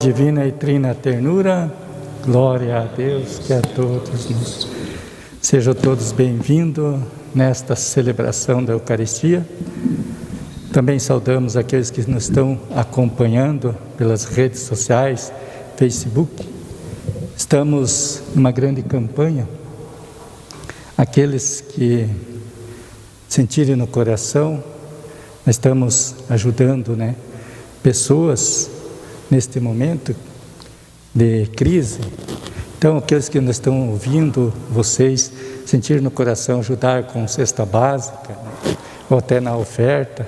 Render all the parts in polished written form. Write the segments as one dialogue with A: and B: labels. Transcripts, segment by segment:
A: divina e trina ternura, glória a Deus, que a todos nós. Sejam todos bem-vindos nesta celebração da Eucaristia. Também saudamos aqueles que nos estão acompanhando pelas redes sociais, Facebook. Estamos numa grande campanha. Aqueles que sentirem no coração, nós estamos ajudando, pessoas neste momento de crise. Então, aqueles que nos estão ouvindo, vocês sentirem no coração ajudar com cesta básica, ou até na oferta,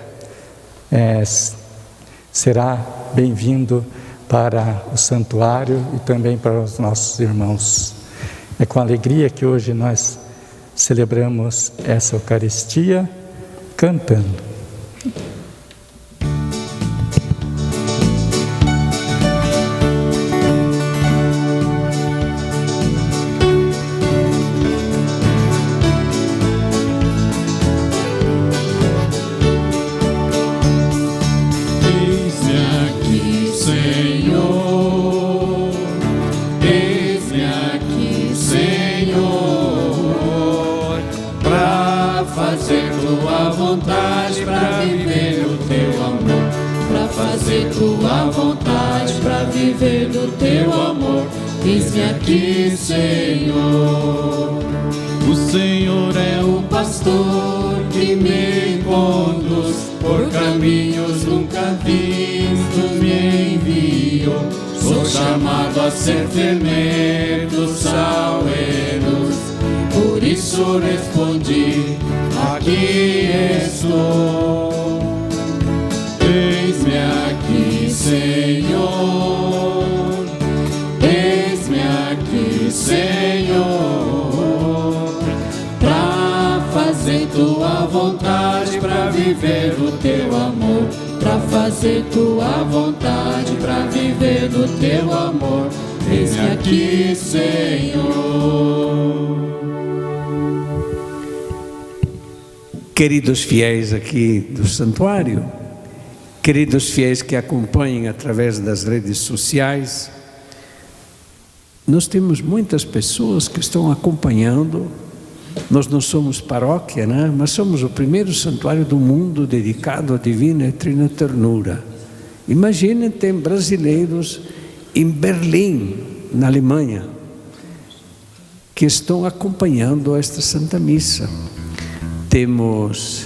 A: será bem-vindo para o santuário e também para os nossos irmãos. É com alegria que hoje nós celebramos essa Eucaristia cantando.
B: Eis-me aqui, Senhor. O Senhor é o pastor que me conduz por caminhos nunca vistos, me enviou. Sou chamado a ser fermento, sal e luz. Por isso respondi, aqui estou. Eis-me aqui, Senhor. Senhor, para fazer tua vontade, para viver o teu amor, para fazer tua vontade, para viver do teu amor. Eis-me aqui, Senhor.
C: Queridos fiéis aqui do santuário, queridos fiéis que acompanham através das redes sociais, nós temos muitas pessoas que estão acompanhando. Nós não somos paróquia, mas somos o primeiro santuário do mundo dedicado à divina e trina ternura. Imaginem, tem brasileiros em Berlim, na Alemanha, que estão acompanhando esta Santa Missa. Temos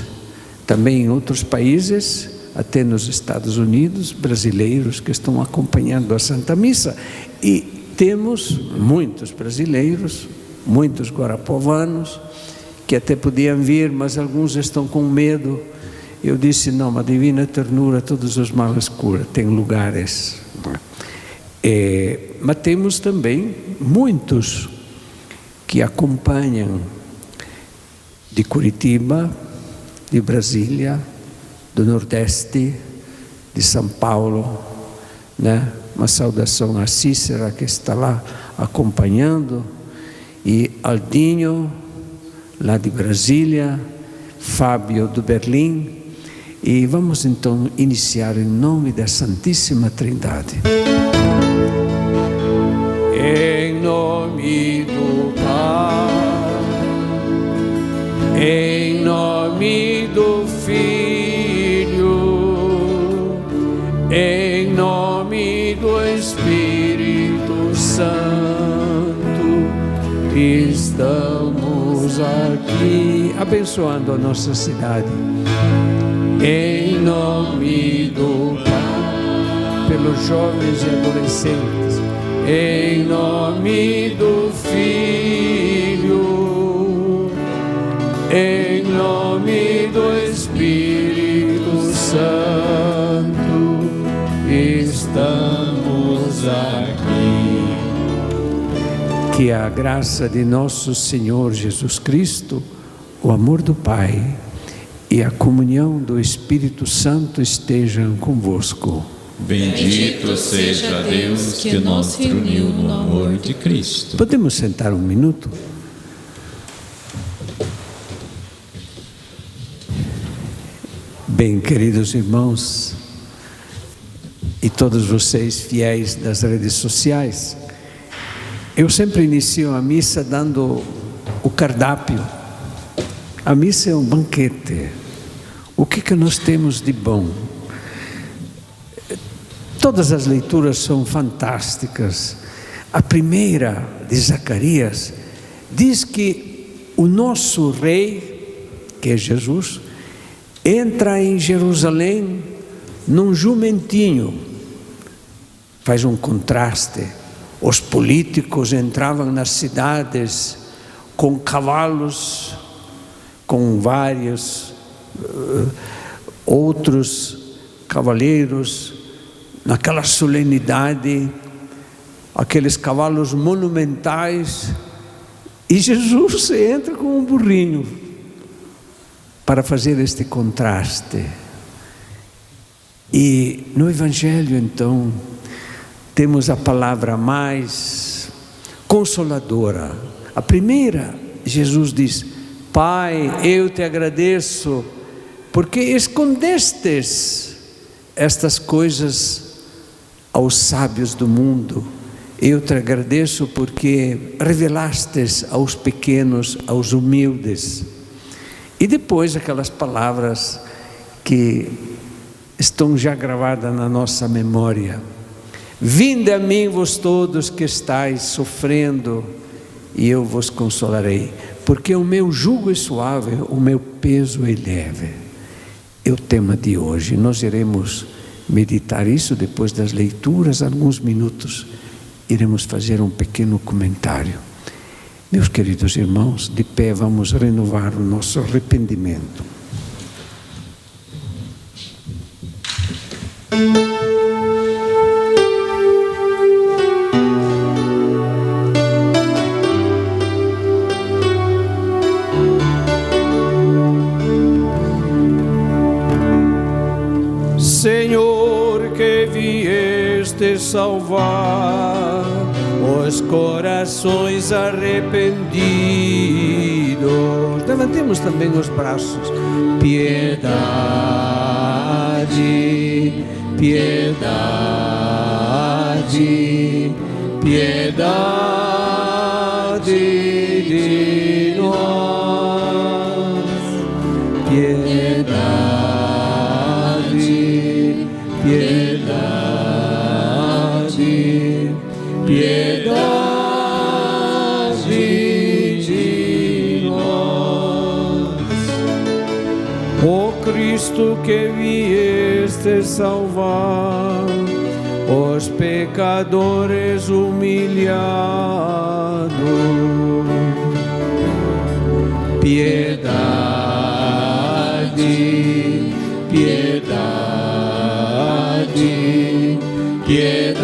C: também em outros países, até nos Estados Unidos, brasileiros que estão acompanhando a Santa Missa. E temos muitos brasileiros, muitos guarapovanos, que até podiam vir, mas alguns estão com medo. Eu disse, não, a divina ternura todos os males cura, tem lugares. Mas temos também muitos que acompanham de Curitiba, de Brasília, do Nordeste, de São Paulo, Uma saudação a Cícera, que está lá acompanhando, e Aldinho, lá de Brasília, Fábio, do Berlim. E vamos então iniciar em nome da Santíssima Trindade. Em nome do Pai, em nome do Filho, em nome do Espírito Santo, estamos aqui abençoando a nossa cidade. Em nome do Pai, pelos jovens e adolescentes, em nome do Filho, em nome do Espírito Santo, estamos aqui. Que a graça de nosso Senhor Jesus Cristo, o amor do Pai e a comunhão do Espírito Santo estejam convosco.
B: Bendito seja Deus que nos reuniu no amor de Cristo.
C: Podemos sentar um minuto? Bem, queridos irmãos, e todos vocês fiéis das redes sociais. Eu sempre inicio a missa dando o cardápio. A missa é um banquete. O que nós temos de bom? Todas as leituras são fantásticas. A primeira, de Zacarias, diz que o nosso rei, que é Jesus, entra em Jerusalém num jumentinho. Faz um contraste. Os políticos entravam nas cidades com cavalos, com vários outros cavaleiros, naquela solenidade, aqueles cavalos monumentais, e Jesus entra com um burrinho para fazer este contraste. E no Evangelho, então, temos a palavra mais consoladora. A primeira, Jesus diz: Pai, eu te agradeço, porque escondestes estas coisas aos sábios do mundo. Eu te agradeço porque revelastes aos pequenos, aos humildes. E depois aquelas palavras que estão já gravadas na nossa memória: vinde a mim vós todos que estáis sofrendo, e eu vos consolarei, porque o meu jugo é suave, o meu peso é leve. É o tema de hoje. Nós iremos meditar isso depois das leituras, alguns minutos iremos fazer um pequeno comentário. Meus queridos irmãos, de pé vamos renovar o nosso arrependimento.
B: Senhor, que vieste salvar os corações arrependidos. Levantemos também os braços. Piedade, piedade, piedade de nós. Piedade, piedade, piedade de nós. Ó Cristo, que vieste salvar os pecadores humilhados. Piedade, piedade, piedade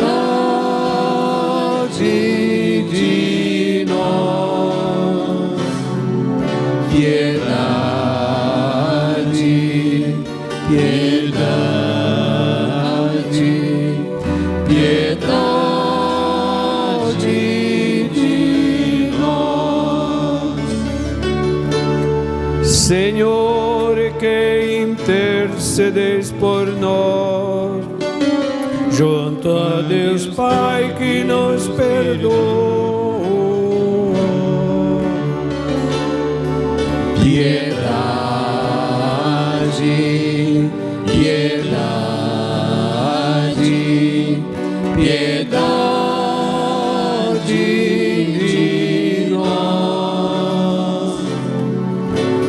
B: de nós. Piedade, piedade, piedade de nós. Senhor, que intercedes por nós, junto a Deus Pai que nos perdoa. Piedade, piedade, piedade de nós.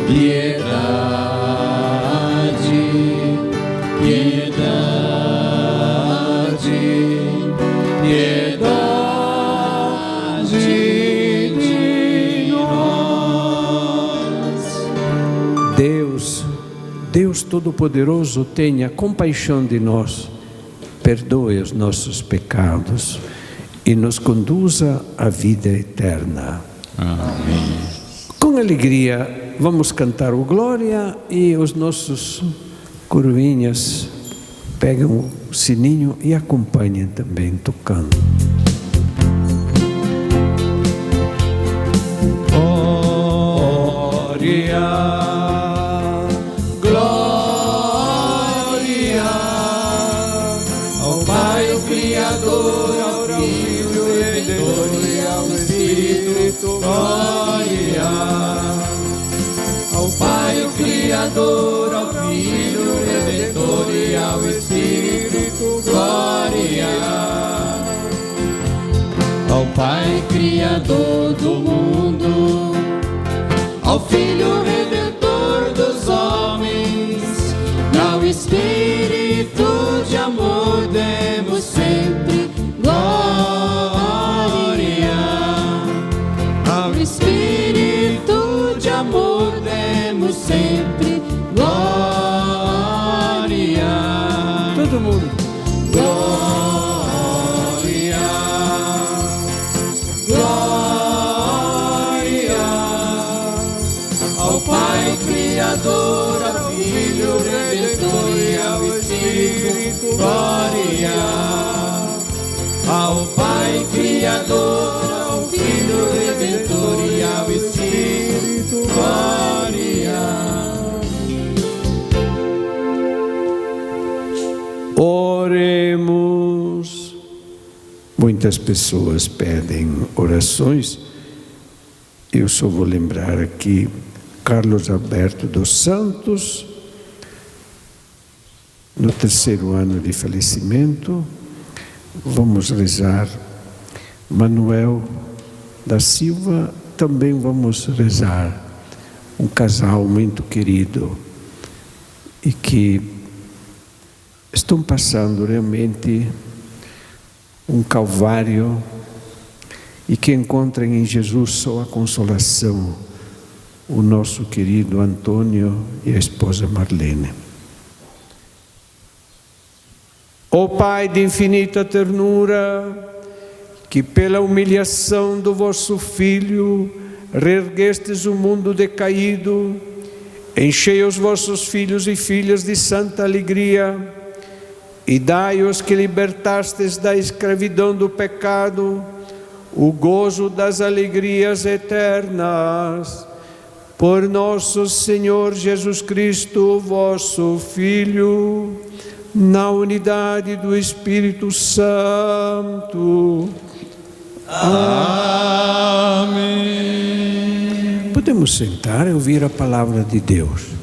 B: Piedade, piedade, piedade de nós.
C: Deus Todo-Poderoso, tenha compaixão de nós, perdoe os nossos pecados e nos conduza à vida eterna.
D: Amém.
C: Com alegria vamos cantar o Glória, e os nossos coroinhas pegam o sininho e acompanhem também tocando.
B: Glória, glória ao Pai Pai Criador do mundo, ao Filho Redentor dos homens, ao Espírito de amor demos sempre glória. Ao Espírito de amor demos sempre glória.
C: Todo mundo.
B: Glória, glória ao Pai Criador, ao Filho Redentor e ao Espírito. Glória ao Pai Criador, ao Filho Redentor e ao Espírito. Glória.
C: Oremos. Muitas pessoas pedem orações. Eu só vou lembrar aqui Carlos Alberto dos Santos, no 3º ano de falecimento. Vamos rezar. Manuel da Silva, também vamos rezar. Um casal muito querido e que estão passando realmente um calvário e que encontram em Jesus só a consolação, o nosso querido Antônio e a esposa Marlene. Ó Pai de infinita ternura, que pela humilhação do vosso Filho reerguestes o mundo decaído, enchei os vossos filhos e filhas de santa alegria e dai-os que libertastes da escravidão do pecado o gozo das alegrias eternas. Por nosso Senhor Jesus Cristo, vosso Filho, na unidade do Espírito Santo. Amém. Podemos sentar e ouvir a palavra de Deus.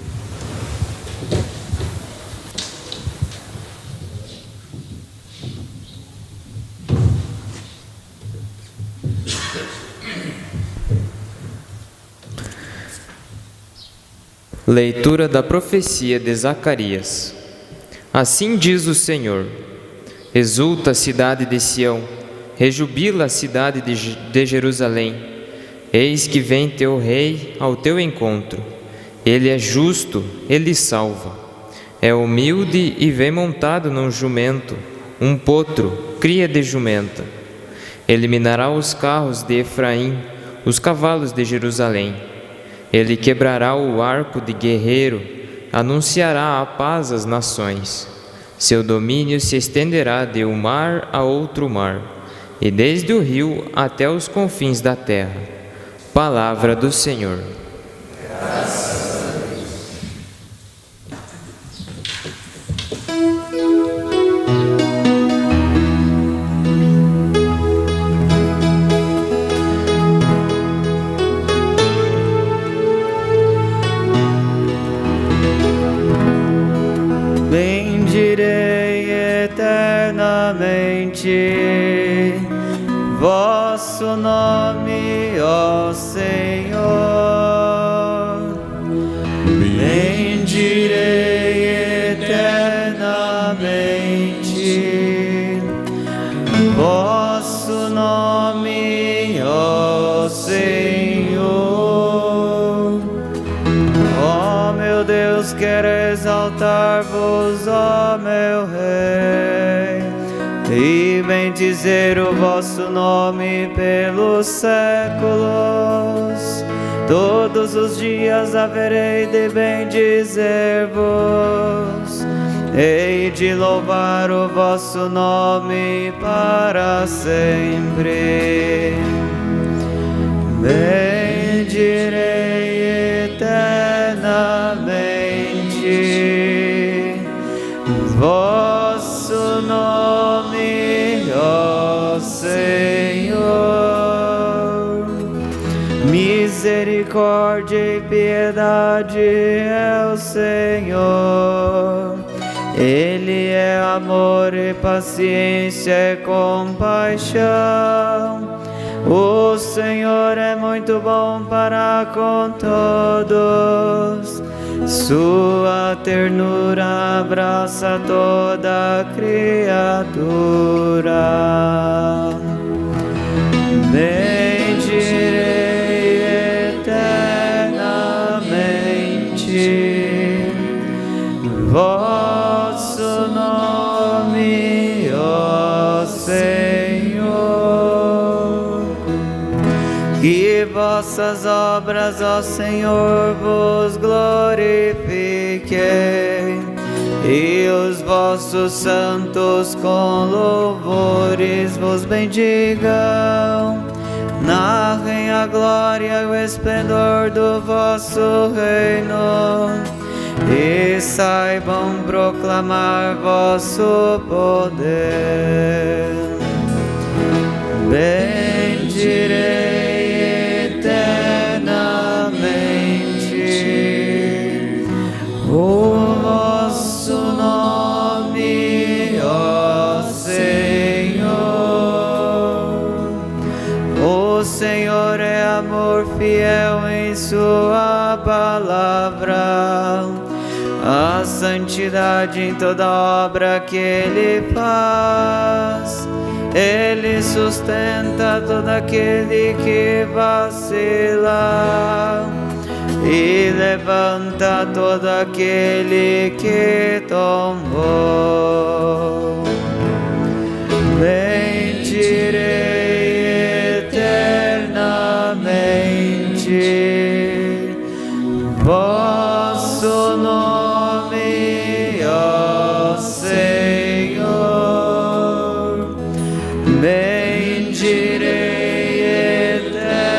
D: Leitura da profecia de Zacarias. Assim diz o Senhor: exulta a cidade de Sião, rejubila a cidade de Jerusalém. Eis que vem teu rei ao teu encontro. Ele é justo, ele salva. É humilde e vem montado num jumento, um potro, cria de jumenta. Eliminará os carros de Efraim, os cavalos de Jerusalém. Ele quebrará o arco de guerreiro, anunciará a paz às nações. Seu domínio se estenderá de um mar a outro mar, e desde o rio até os confins da terra. Palavra do Senhor.
B: Graças a Deus.
E: Bendirei eternamente vosso nome, ó Senhor. Bendirei eternamente vosso nome, ó Senhor. Ó meu Deus, quero exaltar-vos, ó meu Rei, e bendizer o vosso nome pelos séculos. Todos os dias haverei de bendizer-vos, hei de louvar o vosso nome para sempre. Bendirei eternamente vosso nome, ó Senhor. Misericórdia e piedade é o Senhor. Ele é amor e paciência e compaixão. O Senhor é muito bom para com todos. Sua ternura abraça toda criatura. Bendirei eternamente vosso nome, ó Senhor. Que vossas obras, ó Senhor, vos glorifiquem, e os vossos santos com louvores vos bendigam. Narrem a glória e o esplendor do vosso reino, e saibam proclamar vosso poder. Bendirei eternamente o vosso nome, ó Senhor. O Senhor é amor fiel em sua palavra, a santidade em toda obra que Ele faz. Ele sustenta todo aquele que vacila e levanta todo aquele que tombou. Bendirei eternamente vosso nome, ó Senhor. Bendirei eternamente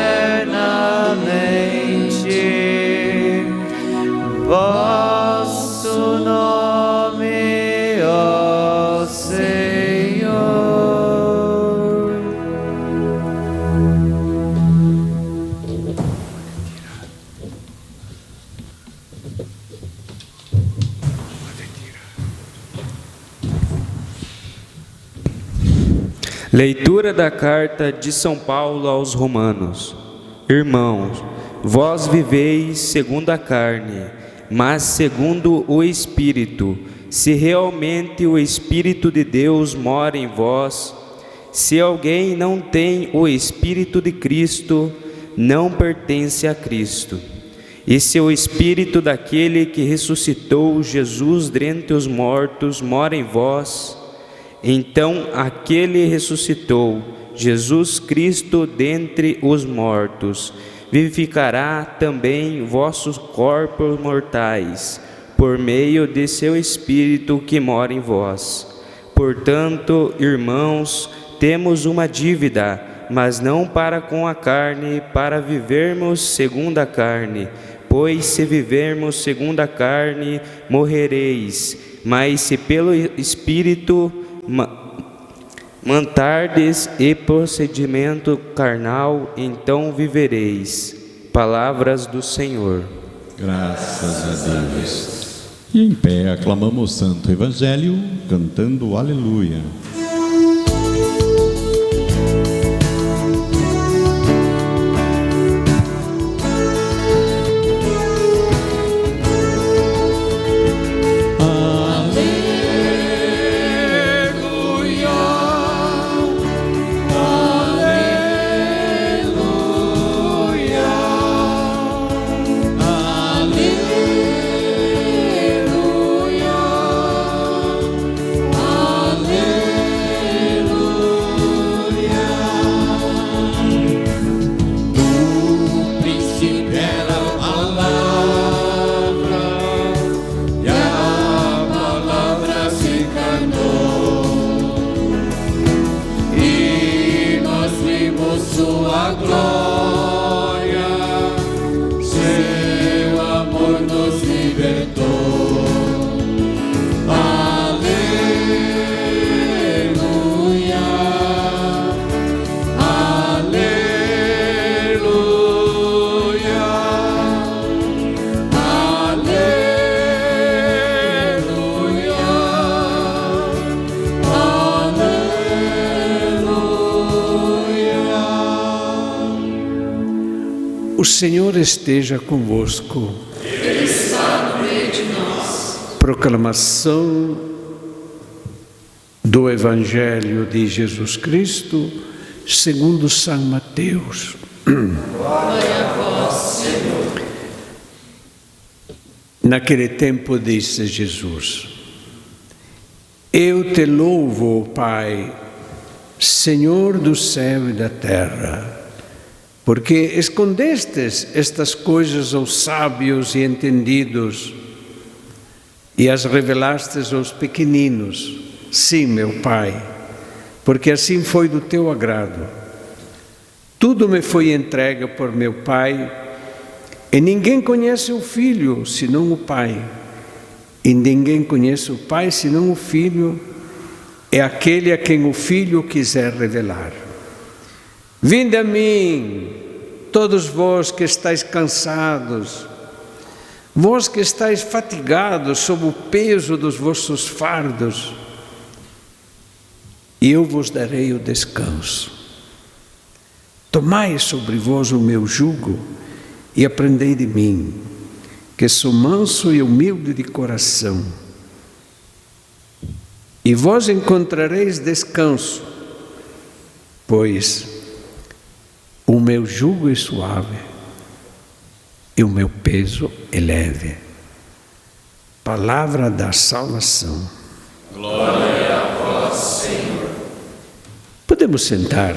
E: vosso nome, ó Senhor.
D: Leitura da carta de São Paulo aos Romanos. Irmãos, vós viveis segundo a carne, mas segundo o Espírito, se realmente o Espírito de Deus mora em vós. Se alguém não tem o Espírito de Cristo, não pertence a Cristo. E se o Espírito daquele que ressuscitou Jesus dentre os mortos mora em vós, então aquele ressuscitou Jesus Cristo dentre os mortos vivificará também vossos corpos mortais, por meio de seu Espírito que mora em vós. Portanto, irmãos, temos uma dívida, mas não para com a carne, para vivermos segundo a carne. Pois se vivermos segundo a carne, morrereis, mas se pelo Espírito mantardes e procedimento carnal, então vivereis. Palavras do Senhor.
F: Graças a Deus. E em pé aclamamos o Santo Evangelho, cantando Aleluia.
C: Senhor esteja convosco.
B: Ele está no meio de nós.
C: Proclamação do Evangelho de Jesus Cristo, segundo São Mateus.
B: Glória a vós, Senhor.
C: Naquele tempo disse Jesus: Eu te louvo, Pai, Senhor do céu e da terra, porque escondestes estas coisas aos sábios e entendidos e as revelastes aos pequeninos. Sim, meu Pai, porque assim foi do teu agrado. Tudo me foi entregue por meu Pai, e ninguém conhece o Filho senão o Pai, e ninguém conhece o Pai senão o Filho, é aquele a quem o Filho quiser revelar. Vinde a mim, todos vós que estáis cansados, vós que estáis fatigados sob o peso dos vossos fardos, e eu vos darei o descanso. Tomai sobre vós o meu jugo e aprendei de mim, que sou manso e humilde de coração, e vós encontrareis descanso, pois o meu jugo é suave e o meu peso é leve. Palavra da salvação.
B: Glória a vós, Senhor.
C: Podemos sentar.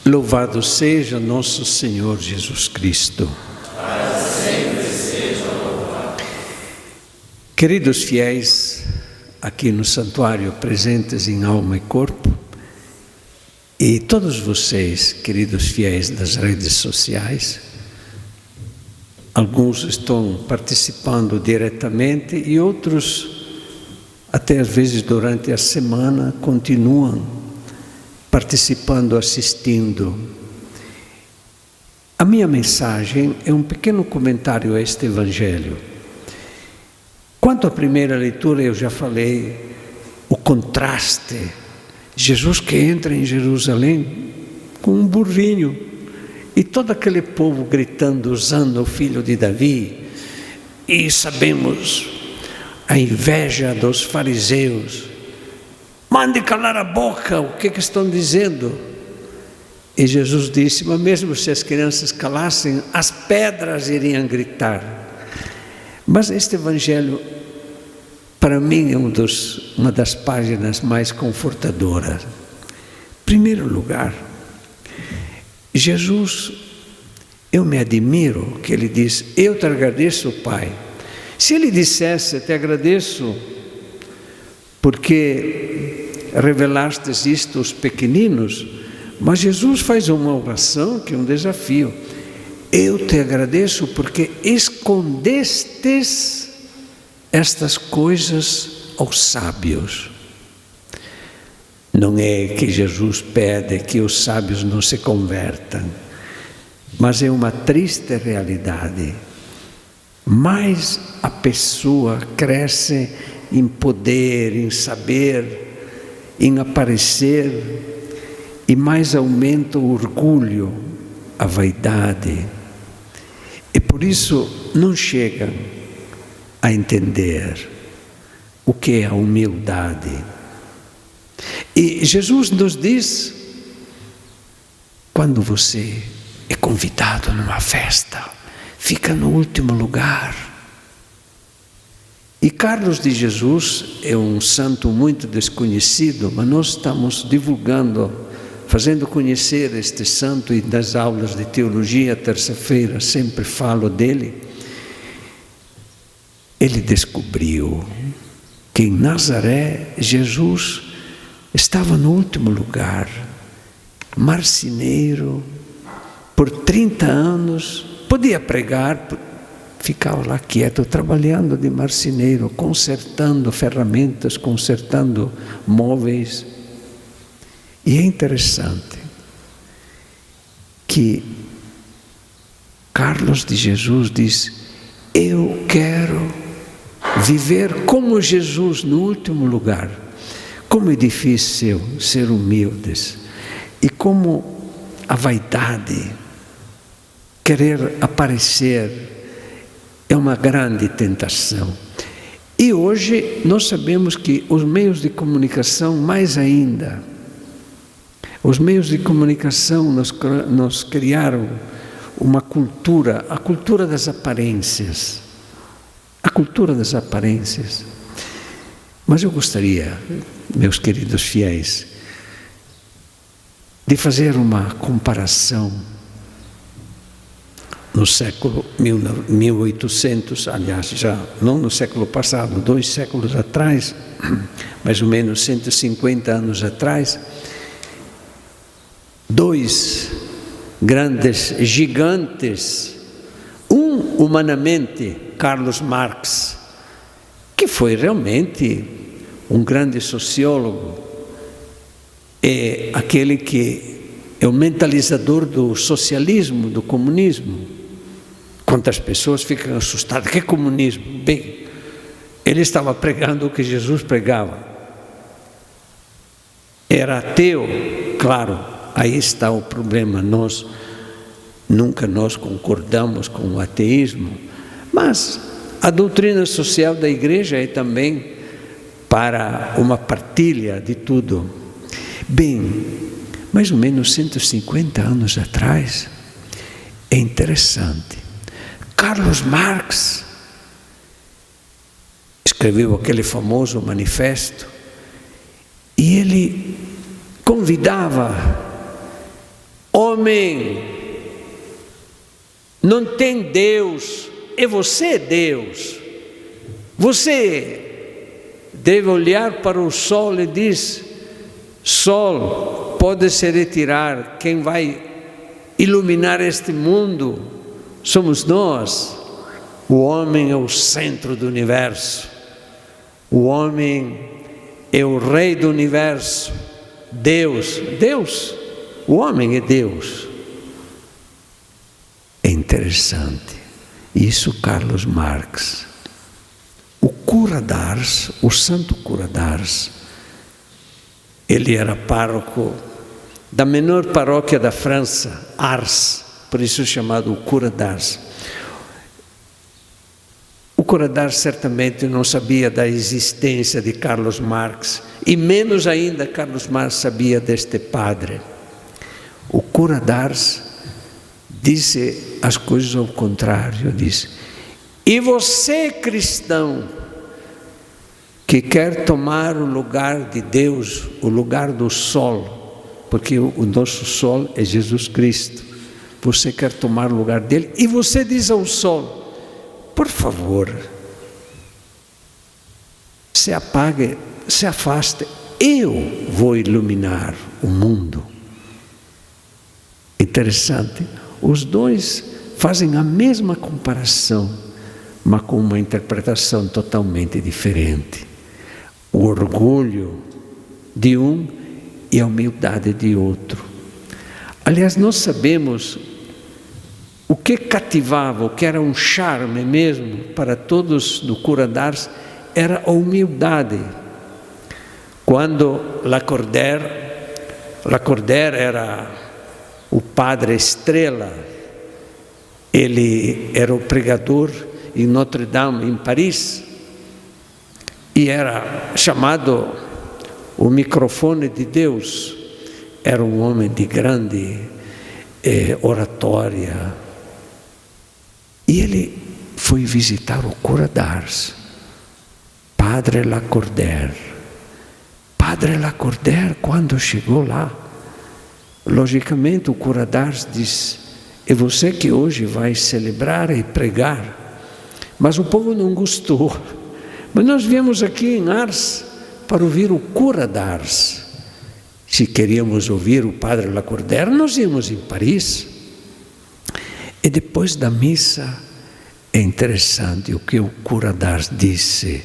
C: Louvado seja nosso Senhor Jesus Cristo.
B: Para sempre seja louvado.
C: Queridos fiéis, aqui no santuário presentes em alma e corpo, e todos vocês, queridos fiéis das redes sociais, alguns estão participando diretamente e outros, até às vezes durante a semana, continuam participando, assistindo. A minha mensagem é um pequeno comentário a este Evangelho. Quanto à primeira leitura, eu já falei o contraste. Jesus que entra em Jerusalém com um burrinho e todo aquele povo gritando, usando o filho de Davi, e sabemos a inveja dos fariseus. Mande calar a boca, o que estão dizendo? E Jesus disse, mas mesmo se as crianças calassem, as pedras iriam gritar. Mas este Evangelho, para mim, é uma das páginas mais confortadoras. Em primeiro lugar, Jesus, eu me admiro que ele diz, eu te agradeço, Pai. Se ele dissesse, te agradeço porque revelastes isto aos pequeninos, mas Jesus faz uma oração que é um desafio. Eu te agradeço porque escondestes estas coisas aos sábios. Não é que Jesus pede que os sábios não se convertam, mas é uma triste realidade. Mais a pessoa cresce em poder, em saber, em aparecer, e mais aumenta o orgulho, a vaidade. E por isso não chegam a entender o que é a humildade. E Jesus nos diz, quando você é convidado numa festa, fica no último lugar. E Carlos de Jesus é um santo muito desconhecido, mas nós estamos divulgando, fazendo conhecer este santo, e nas aulas de teologia, terça-feira, sempre falo dele. Ele descobriu que em Nazaré, Jesus estava no último lugar, marceneiro, por 30 anos, podia pregar, ficava lá quieto, trabalhando de marceneiro, consertando ferramentas, consertando móveis. E é interessante que Carlos de Jesus diz, eu quero viver como Jesus no último lugar. Como é difícil ser humildes, e como a vaidade, querer aparecer, é uma grande tentação. E hoje nós sabemos que os meios de comunicação, mais ainda, os meios de comunicação nos criaram uma cultura, a cultura das aparências. A cultura das aparências. Mas eu gostaria, meus queridos fiéis, de fazer uma comparação no século 1800, aliás, já não no século passado, 2 séculos atrás, mais ou menos 150 anos atrás, 2 grandes gigantes, um humanamente, Carlos Marx, que foi realmente um grande sociólogo, é aquele que é o mentalizador do socialismo, do comunismo. Quantas pessoas ficam assustadas, que comunismo? Bem, ele estava pregando o que Jesus pregava. Era ateu, claro, aí está o problema, nunca nós concordamos com o ateísmo, mas a doutrina social da igreja é também para uma partilha de tudo. Bem, mais ou menos 150 anos atrás, é interessante, Carlos Marx escreveu aquele famoso manifesto e ele convidava: homem, não tem Deus, e você é Deus. Você deve olhar para o sol e diz: sol, pode se retirar, quem vai iluminar este mundo somos nós. O homem é o centro do universo, o homem é o rei do universo, Deus, o homem é Deus. É interessante, isso Carlos Marx. O cura d'Ars, o santo cura d'Ars, ele era pároco da menor paróquia da França, Ars, por isso chamado o cura d'Ars. O cura d'Ars certamente não sabia da existência de Carlos Marx, e menos ainda Carlos Marx sabia deste padre. O cura d'Ars disse as coisas ao contrário, disse: e você, cristão, que quer tomar o lugar de Deus, o lugar do sol, porque o nosso sol é Jesus Cristo, você quer tomar o lugar dele, e você diz ao sol: por favor, se apague, se afaste, eu vou iluminar o mundo. Interessante, os dois fazem a mesma comparação, mas com uma interpretação totalmente diferente. O orgulho de um e a humildade de outro. Aliás, nós sabemos o que cativava, o que era um charme mesmo para todos do cura d'Ars, era a humildade. Quando Lacordaire era o padre estrela, ele era o pregador em Notre Dame, em Paris, e era chamado o microfone de Deus. Era um homem de grande oratória. E ele foi visitar o cura d'Ars, Padre Lacordaire. Padre Lacordaire, quando chegou lá, logicamente o cura d'Ars disse: é você que hoje vai celebrar e pregar. Mas o povo não gostou. Mas nós viemos aqui em Ars para ouvir o cura d'Ars. Se queríamos ouvir o Padre Lacordaire, nós íamos em Paris. E depois da missa, é interessante o que o cura d'Ars disse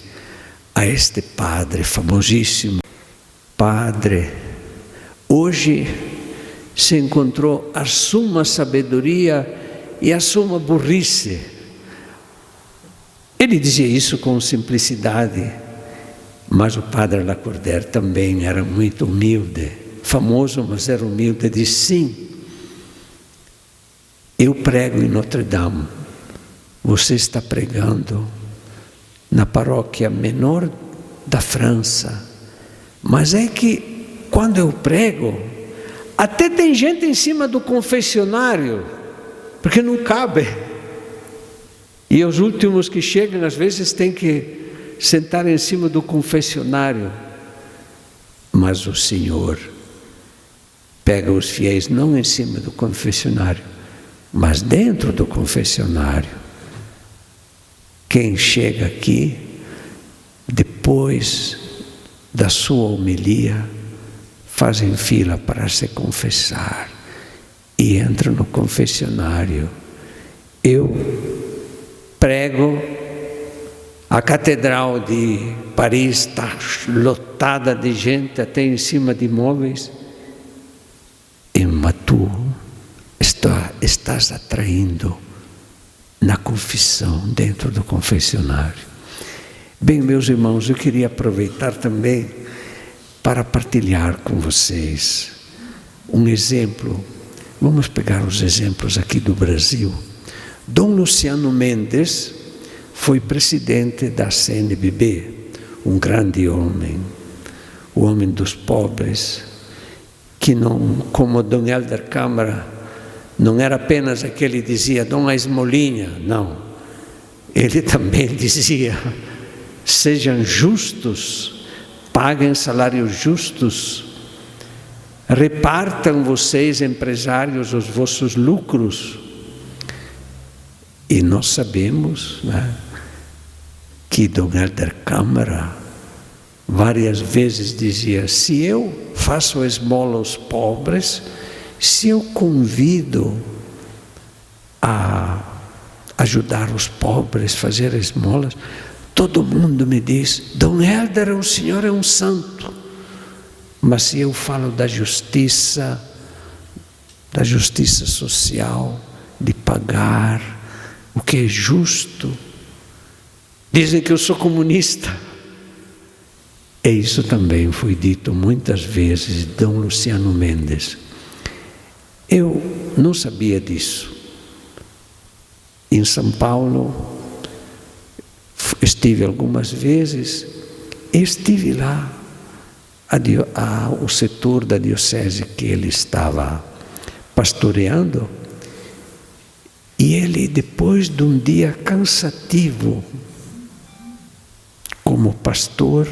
C: a este padre famosíssimo: Padre, hoje se encontrou a suma sabedoria e a suma burrice. Ele dizia isso com simplicidade, mas o Padre Lacordaire também era muito humilde, famoso, mas era humilde. Disse: sim, Eu prego em Notre Dame, você está pregando na paróquia menor da França, mas é que quando eu prego, até tem gente em cima do confessionário, porque não cabe. E os últimos que chegam, às vezes, têm que sentar em cima do confessionário. Mas o Senhor pega os fiéis não em cima do confessionário, mas dentro do confessionário. Quem chega aqui, depois da sua homilia, fazem fila para se confessar e entram no confessionário. Eu prego, a catedral de Paris está lotada de gente, até em cima de móveis, mas tu estás atraindo na confissão, dentro do confessionário. Bem, meus irmãos, eu queria aproveitar também para partilhar com vocês um exemplo. Vamos pegar os exemplos aqui do Brasil. Dom Luciano Mendes foi presidente da CNBB, um grande homem, o homem dos pobres, que não, como Dom Helder Câmara, não era apenas aquele que dizia, dom a esmolinha, não. Ele também dizia, sejam justos, paguem salários justos, repartam vocês, empresários, os vossos lucros. E nós sabemos, né, que Dom Helder Câmara várias vezes dizia, se eu faço esmola aos pobres, se eu convido a ajudar os pobres, fazer esmolas, todo mundo me diz, Dom Helder, o senhor é um santo. Mas se eu falo da justiça social, de pagar o que é justo, dizem que eu sou comunista. E isso também foi dito muitas vezes de Dom Luciano Mendes. Eu não sabia disso. Em São Paulo, estive algumas vezes, estive lá, o setor da diocese que ele estava pastoreando, e ele, depois de um dia cansativo, como pastor,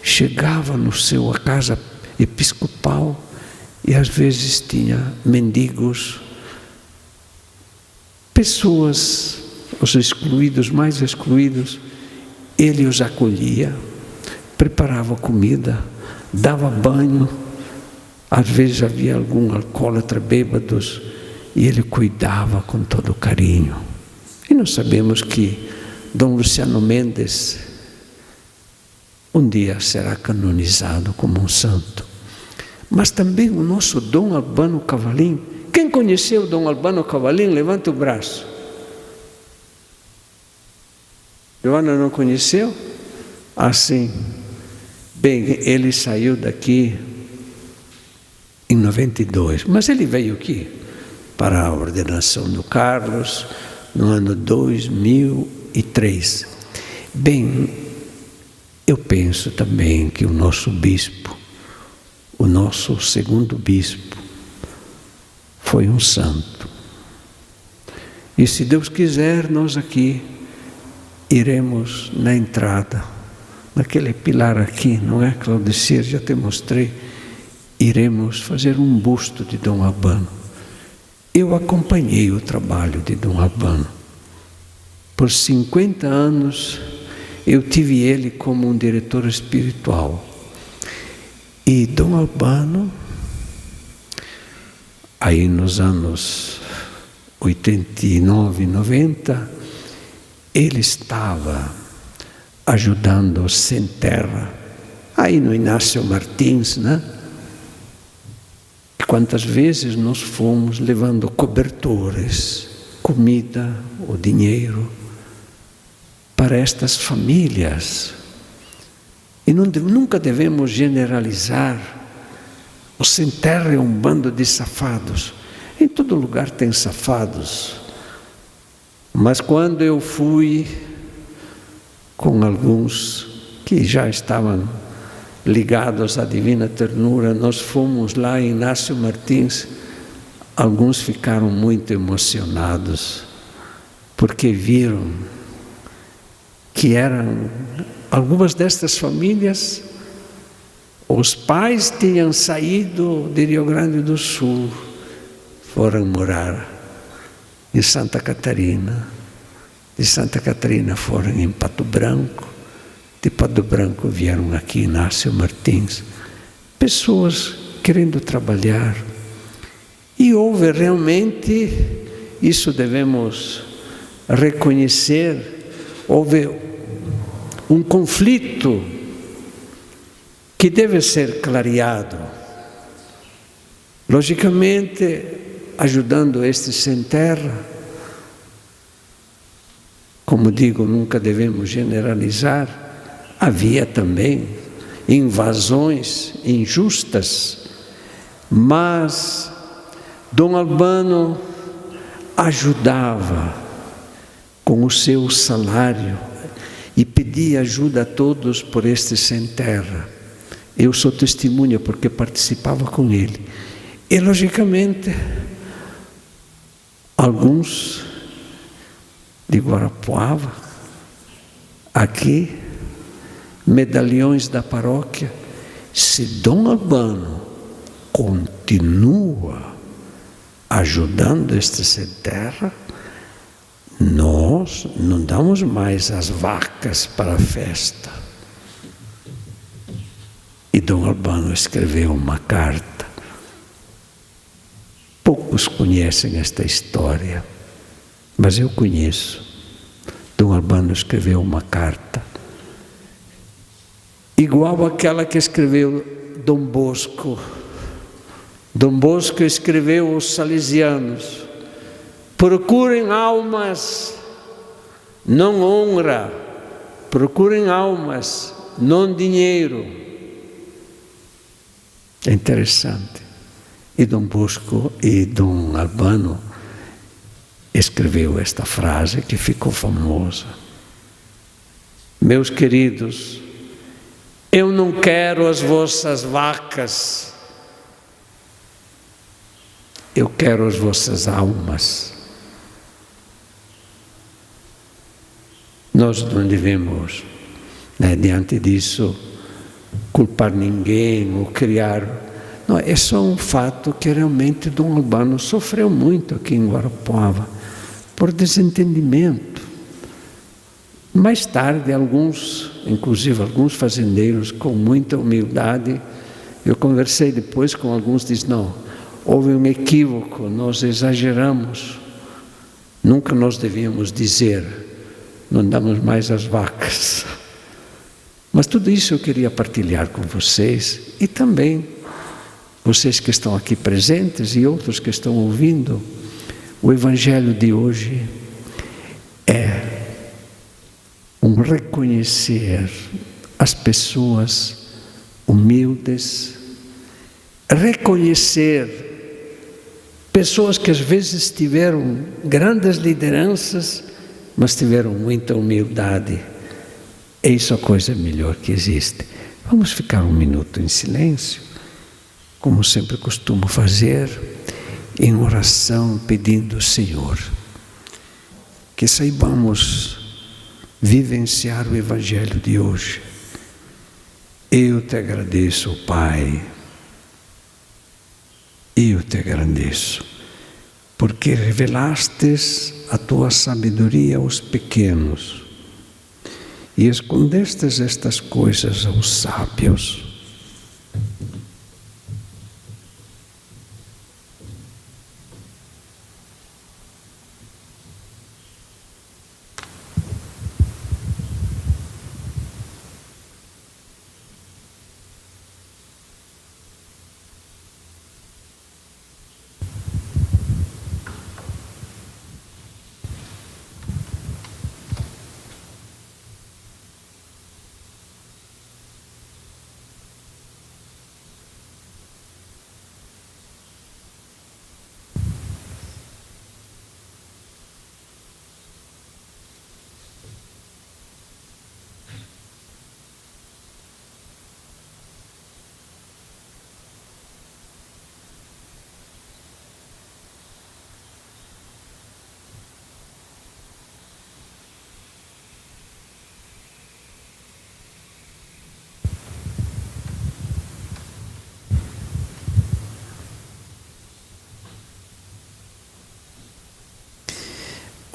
C: chegava no seu casa episcopal e às vezes tinha mendigos, pessoas, os excluídos, mais excluídos, ele os acolhia, preparava comida, dava banho, às vezes havia algum alcoólatra, bêbados, e ele cuidava com todo carinho. E nós sabemos que Dom Luciano Mendes um dia será canonizado como um santo. Mas também o nosso Dom Albano Cavalim. Quem conheceu Dom Albano Cavalim? Levanta o braço. Joana não conheceu? Assim. Bem, ele saiu daqui em 92, mas ele veio aqui para a ordenação do Carlos no ano 2003. Bem, eu penso também que o nosso bispo, o nosso segundo bispo, foi um santo. E se Deus quiser, nós aqui iremos na entrada, naquele pilar aqui, não é, Claudicir? Já te mostrei. Iremos fazer um busto de Dom Albano. Eu acompanhei o trabalho de Dom Albano. Por 50 anos, eu tive ele como um diretor espiritual. E Dom Albano, aí nos anos 89, 90, ele estava ajudando os sem terra, aí no Inácio Martins, né? E quantas vezes nós fomos levando cobertores, comida, o dinheiro, para estas famílias. E nunca devemos generalizar. O sem terra é um bando de safados. Em todo lugar tem safados. Mas quando eu fui com alguns que já estavam ligados à Divina Ternura, nós fomos lá em Inácio Martins, alguns ficaram muito emocionados, porque viram que eram algumas destas famílias, os pais tinham saído de Rio Grande do Sul, foram morar em Santa Catarina, de Santa Catarina foram em Pato Branco, de Pato Branco vieram aqui em Inácio Martins, pessoas querendo trabalhar. E houve realmente, isso devemos reconhecer, houve um conflito que deve ser clareado. Logicamente, ajudando estes sem terra, como digo, nunca devemos generalizar, havia também invasões injustas, mas Dom Albano ajudava com o seu salário e pedia ajuda a todos por este sem terra. Eu sou testemunha porque participava com ele. E logicamente, alguns de Guarapuava, aqui, medalhões da paróquia, se Dom Albano continua ajudando este sem terra, nós não damos mais as vacas para a festa. E Dom Albano escreveu uma carta. Poucos conhecem esta história, mas eu conheço. Dom Albano escreveu uma carta igual àquela que escreveu Dom Bosco. Dom Bosco escreveu aos salesianos: procurem almas, não honra, procurem almas, não dinheiro. É interessante. E Dom Bosco e Dom Albano escreveu esta frase que ficou famosa: meus queridos, eu não quero as vossas vacas, eu quero as vossas almas. Nós não devemos, diante disso, culpar ninguém ou criar. Não, é só um fato que realmente Dom Albano sofreu muito aqui em Guarapuava, por desentendimento. Mais tarde, inclusive alguns fazendeiros, com muita humildade, eu conversei depois com alguns, dizem, não, houve um equívoco, nós exageramos, nunca nós devíamos dizer, não damos mais as vacas. Mas tudo isso eu queria partilhar com vocês, e também vocês que estão aqui presentes e outros que estão ouvindo. O Evangelho de hoje é um reconhecer as pessoas humildes, reconhecer pessoas que às vezes tiveram grandes lideranças, mas tiveram muita humildade. É isso a coisa melhor que existe. Vamos ficar um minuto em silêncio, como sempre costumo fazer, em oração, pedindo ao Senhor que saibamos vivenciar o Evangelho de hoje. Eu te agradeço, Pai, eu te agradeço, porque revelastes a tua sabedoria aos pequenos e escondestes estas coisas aos sábios.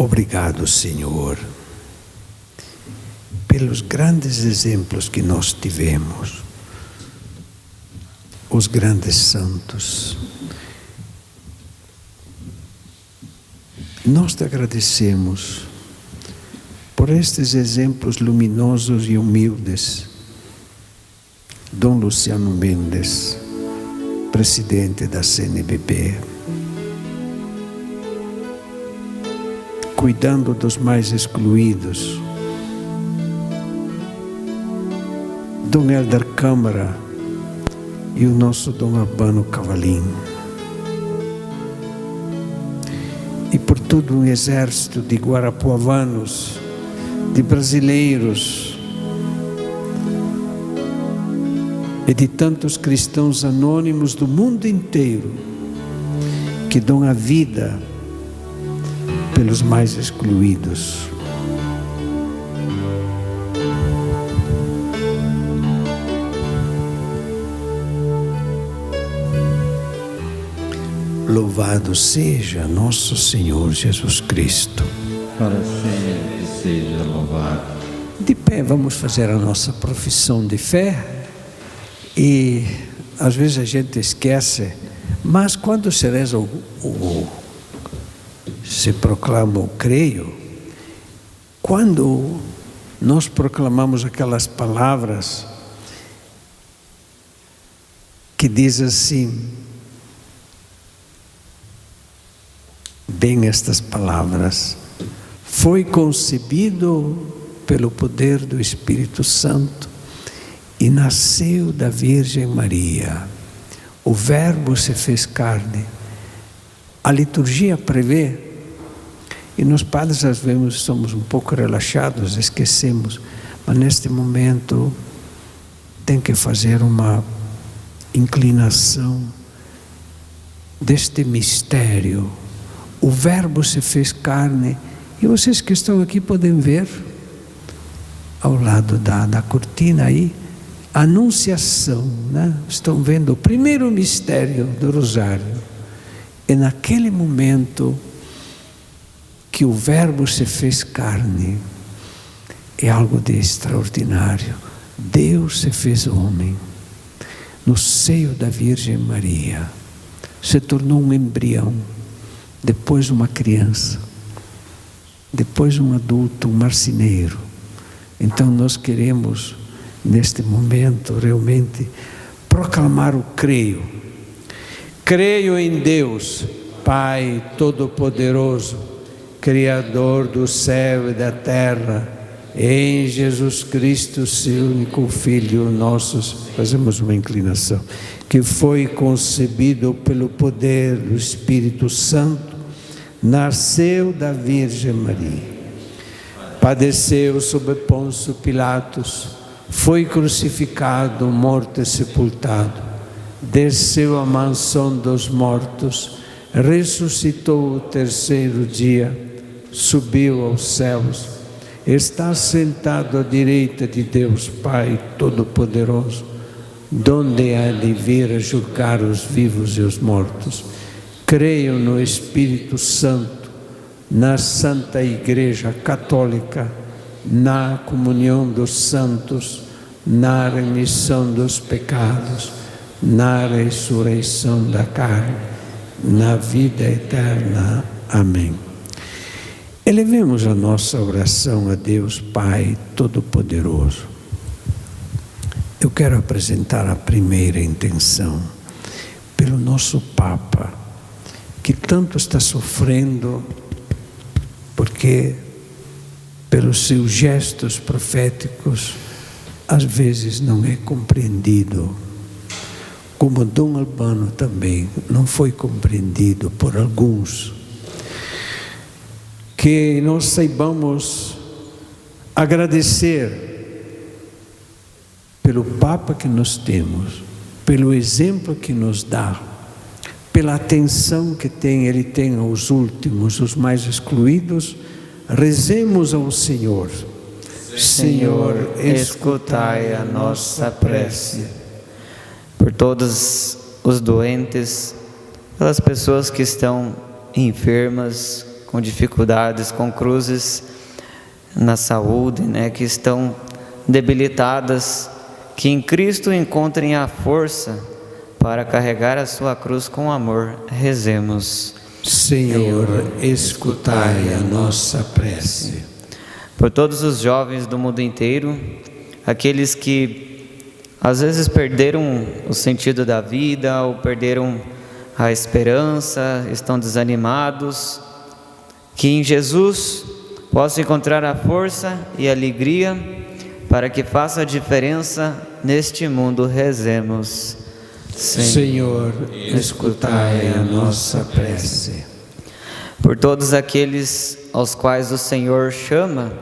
C: Obrigado, Senhor, pelos grandes exemplos que nós tivemos, os grandes santos. Nós te agradecemos por estes exemplos luminosos e humildes. Dom Luciano Mendes, presidente da CNBB, cuidando dos mais excluídos. Dom Helder Câmara e o nosso Dom Albano Cavalim. E por todo um exército de guarapuavanos, de brasileiros e de tantos cristãos anônimos do mundo inteiro que dão a vida pelos mais excluídos. Louvado seja nosso Senhor Jesus Cristo.
F: Para sempre seja louvado.
C: De pé, vamos fazer a nossa profissão de fé. E às vezes a gente esquece, mas quando se reza se proclama o creio, quando nós proclamamos aquelas palavras que diz assim, bem estas palavras: foi concebido pelo poder do Espírito Santo e nasceu da Virgem Maria. O Verbo se fez carne. A liturgia prevê, e nós padres às vezes somos um pouco relaxados, esquecemos, mas neste momento tem que fazer uma inclinação deste mistério. O Verbo se fez carne, e vocês que estão aqui podem ver, ao lado da cortina aí, a Anunciação, né? Estão vendo o primeiro mistério do Rosário. E naquele momento que o Verbo se fez carne, é algo de extraordinário. Deus se fez homem, no seio da Virgem Maria, se tornou um embrião, depois uma criança, depois um adulto, um marceneiro. Então nós queremos, neste momento, realmente proclamar o creio. Creio em Deus, Pai Todo-Poderoso, Criador do céu e da terra, em Jesus Cristo, seu único Filho nosso, fazemos uma inclinação, que foi concebido pelo poder do Espírito Santo, nasceu da Virgem Maria, padeceu sob Pôncio Pilatos, foi crucificado, morto e sepultado, desceu à mansão dos mortos, ressuscitou o terceiro dia, subiu aos céus, está sentado à direita de Deus Pai Todo-Poderoso, donde há de vir a julgar os vivos e os mortos. Creio no Espírito Santo, na Santa Igreja Católica, na comunhão dos santos, na remissão dos pecados, na ressurreição da carne, na vida eterna. Amém. Elevemos a nossa oração a Deus Pai Todo-Poderoso. Eu quero apresentar a primeira intenção pelo nosso Papa, que tanto está sofrendo, porque pelos seus gestos proféticos às vezes não é compreendido, como Dom Albano também não foi compreendido por alguns. Que nós saibamos agradecer pelo Papa que nós temos, pelo exemplo que nos dá, pela atenção que ele tem aos últimos, os mais excluídos. Rezemos ao Senhor.
E: Senhor, escutai a nossa prece. Por todos os doentes, pelas pessoas que estão enfermas,
G: com dificuldades, com cruzes na saúde, né, que estão debilitadas, que em Cristo encontrem a força para carregar a sua cruz com amor. Rezemos.
C: Senhor, escutai a nossa prece.
G: Por todos os jovens do mundo inteiro, aqueles que às vezes perderam o sentido da vida ou perderam a esperança, estão desanimados, que em Jesus possam encontrar a força e a alegria para que faça a diferença neste mundo. Rezemos.
C: Senhor, escutai a nossa prece.
G: Por todos aqueles aos quais o Senhor chama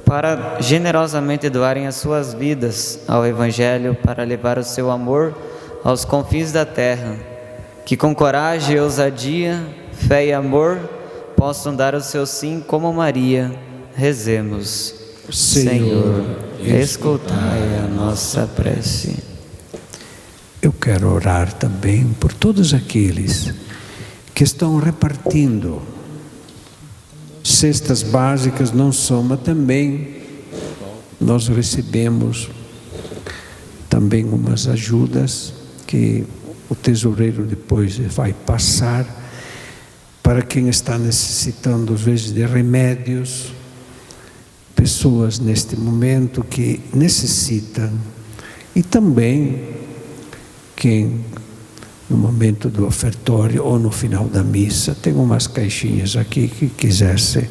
G: para generosamente doarem as suas vidas ao Evangelho, para levar o seu amor aos confins da terra, que com coragem e ousadia, fé e amor, possam dar o seu sim como Maria. Rezemos. Senhor, escutai a nossa prece.
C: Eu quero orar também por todos aqueles que estão repartindo cestas básicas, não só, mas também nós recebemos também umas ajudas que o tesoureiro depois vai passar para quem está necessitando às vezes de remédios, pessoas neste momento que necessitam, e também quem no momento do ofertório ou no final da missa tem umas caixinhas aqui que quisesse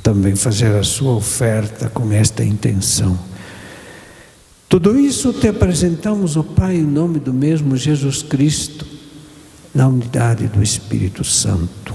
C: também fazer a sua oferta com esta intenção. Tudo isso te apresentamos, ó Pai, em nome do mesmo Jesus Cristo, na unidade do Espírito Santo.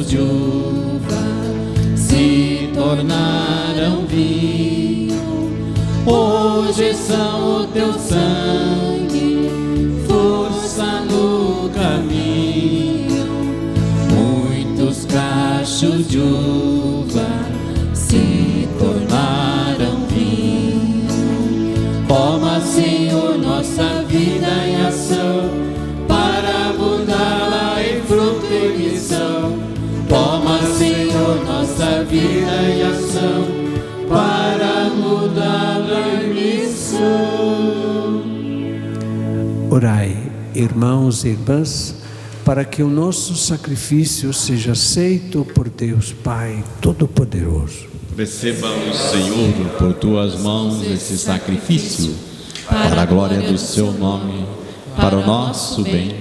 B: De uva se tornaram vinho, hoje são o teu sangue, força no caminho. Muitos cachos de uva se tornaram vinho. Toma, Senhor, nossa vida em ação, para mudá-la em fruto e missão. Toma, Senhor, nossa vida em ação, para mudá-la em missão.
C: Orai, irmãos e irmãs, para que o nosso sacrifício seja aceito por Deus Pai Todo-Poderoso.
F: Recebamos, Senhor, por tuas mãos esse sacrifício, para a glória do seu nome, para o nosso bem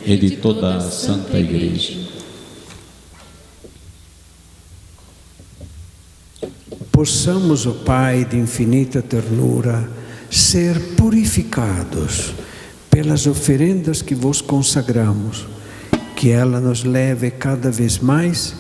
F: e de toda a Santa Igreja.
C: Possamos, ó Pai de infinita ternura, ser purificados pelas oferendas que vos consagramos, que ela nos leve cada vez mais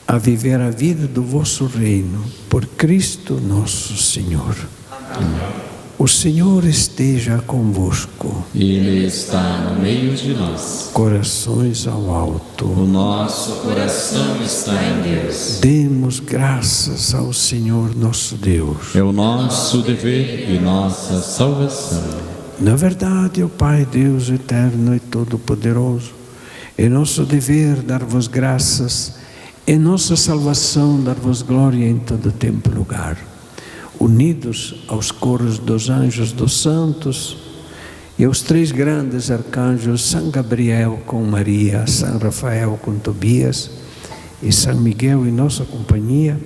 C: a viver a vida do vosso reino, por Cristo nosso Senhor. Amém. O Senhor esteja convosco.
F: Ele está no meio de nós.
C: Corações ao alto.
F: O nosso coração está em Deus.
C: Demos graças ao Senhor nosso Deus.
F: É o nosso dever e nossa salvação.
C: Na verdade, ó Pai Deus eterno e todo-poderoso, é nosso dever dar-vos graças, é nossa salvação dar-vos glória em todo tempo e lugar. Unidos aos coros dos anjos dos santos e aos 3 grandes arcanjos, São Gabriel com Maria, São Rafael com Tobias e São Miguel em nossa companhia,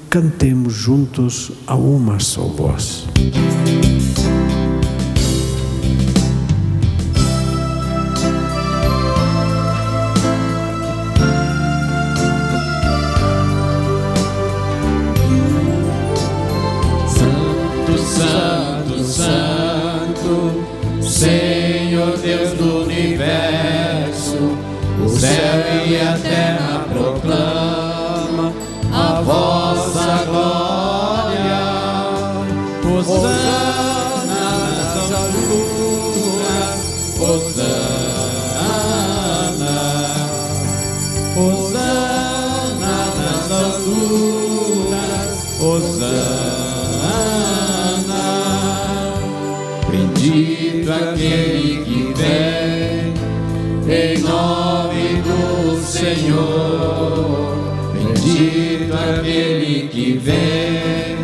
C: cantemos juntos a uma só voz.
B: Santo, Santo, Senhor Deus do universo, o céu e a terra proclama a vossa glória. Hosana nas alturas, Hosana, Hosana nas alturas, Hosana. Bendito aquele que vem em nome do Senhor. Bendito aquele que vem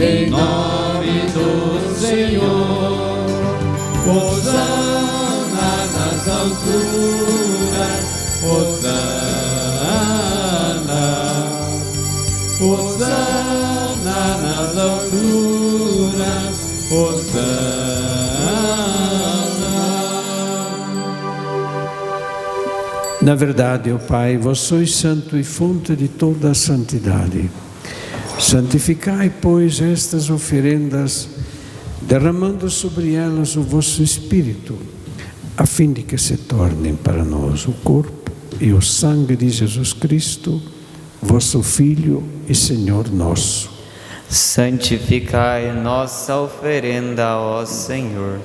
B: em nome do Senhor. Hosana nas alturas, Hosana, Hosana nas alturas, Hosana.
C: Na verdade, ó Pai, vós sois santo e fonte de toda a santidade. Santificai, pois, estas oferendas, derramando sobre elas o vosso Espírito, a fim de que se tornem para nós o corpo e o sangue de Jesus Cristo, vosso Filho e Senhor nosso.
G: Santificai nossa oferenda, ó Senhor.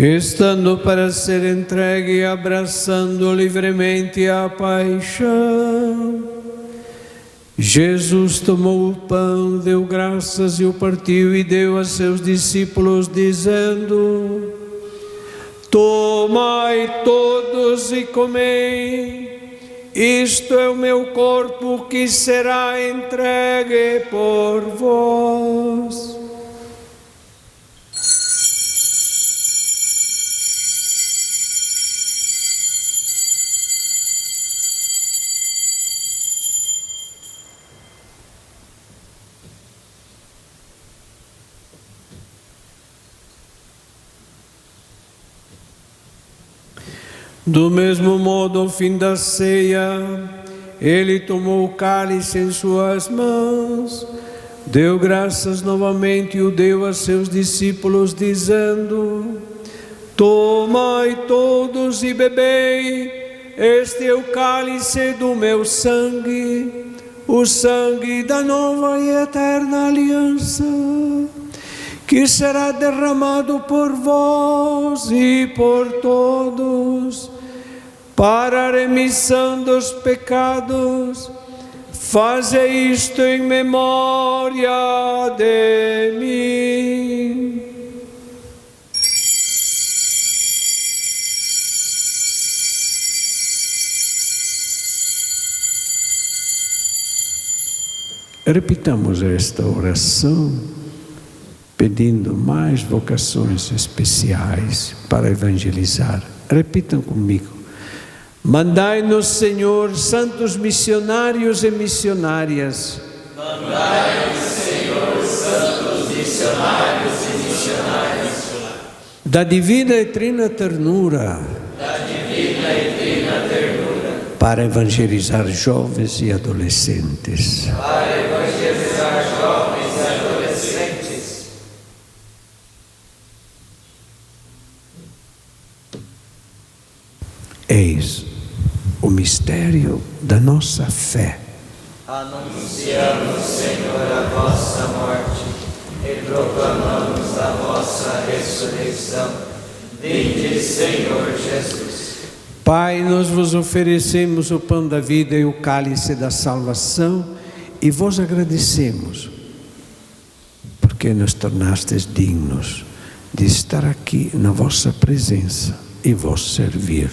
C: Estando para ser entregue e abraçando livremente a paixão, Jesus tomou o pão, deu graças e o partiu e deu a seus discípulos, dizendo: tomai todos e comei, isto é o meu corpo que será entregue por vós. Do mesmo modo, ao fim da ceia, ele tomou o cálice em suas mãos, deu graças novamente e o deu a seus discípulos, dizendo: tomai todos e bebei, este é o cálice do meu sangue, o sangue da nova e eterna aliança, que será derramado por vós e por todos, para a remissão dos pecados. Fazei isto em memória de mim. Repitamos esta oração, pedindo mais vocações especiais para evangelizar. Repitam comigo. Mandai-nos, Senhor, santos missionários e missionárias.
B: Mandai-nos, Senhor, santos missionários e missionárias.
C: Da divina e trina ternura.
B: Da divina e trina ternura.
C: Para evangelizar jovens e adolescentes.
B: Para evangelizar jovens e adolescentes.
C: Eis o mistério da nossa fé.
B: Anunciamos, Senhor, a vossa morte e proclamamos a vossa ressurreição. Vinde, Senhor Jesus.
C: Pai, nós vos oferecemos o pão da vida e o cálice da salvação e vos agradecemos, porque nos tornastes dignos de estar aqui na vossa presença e vos servir.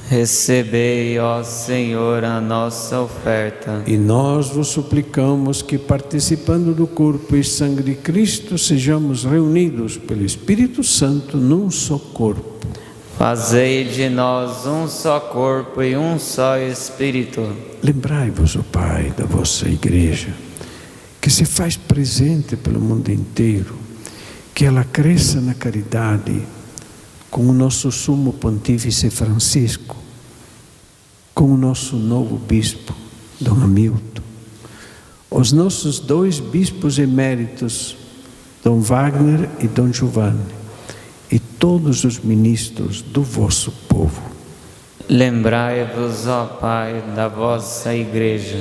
G: Recebei, ó Senhor, a nossa oferta.
C: E nós vos suplicamos que, participando do corpo e sangue de Cristo, sejamos reunidos pelo Espírito Santo num só corpo.
G: Fazei de nós um só corpo e um só Espírito.
C: Lembrai-vos, ó Pai, da vossa Igreja, que se faz presente pelo mundo inteiro, que ela cresça na caridade, com o nosso sumo pontífice Francisco, com o nosso novo bispo, Dom Hamilton, os nossos 2 bispos eméritos, Dom Wagner e Dom Giovanni, e todos os ministros do vosso povo.
G: Lembrai-vos, ó Pai, da vossa Igreja.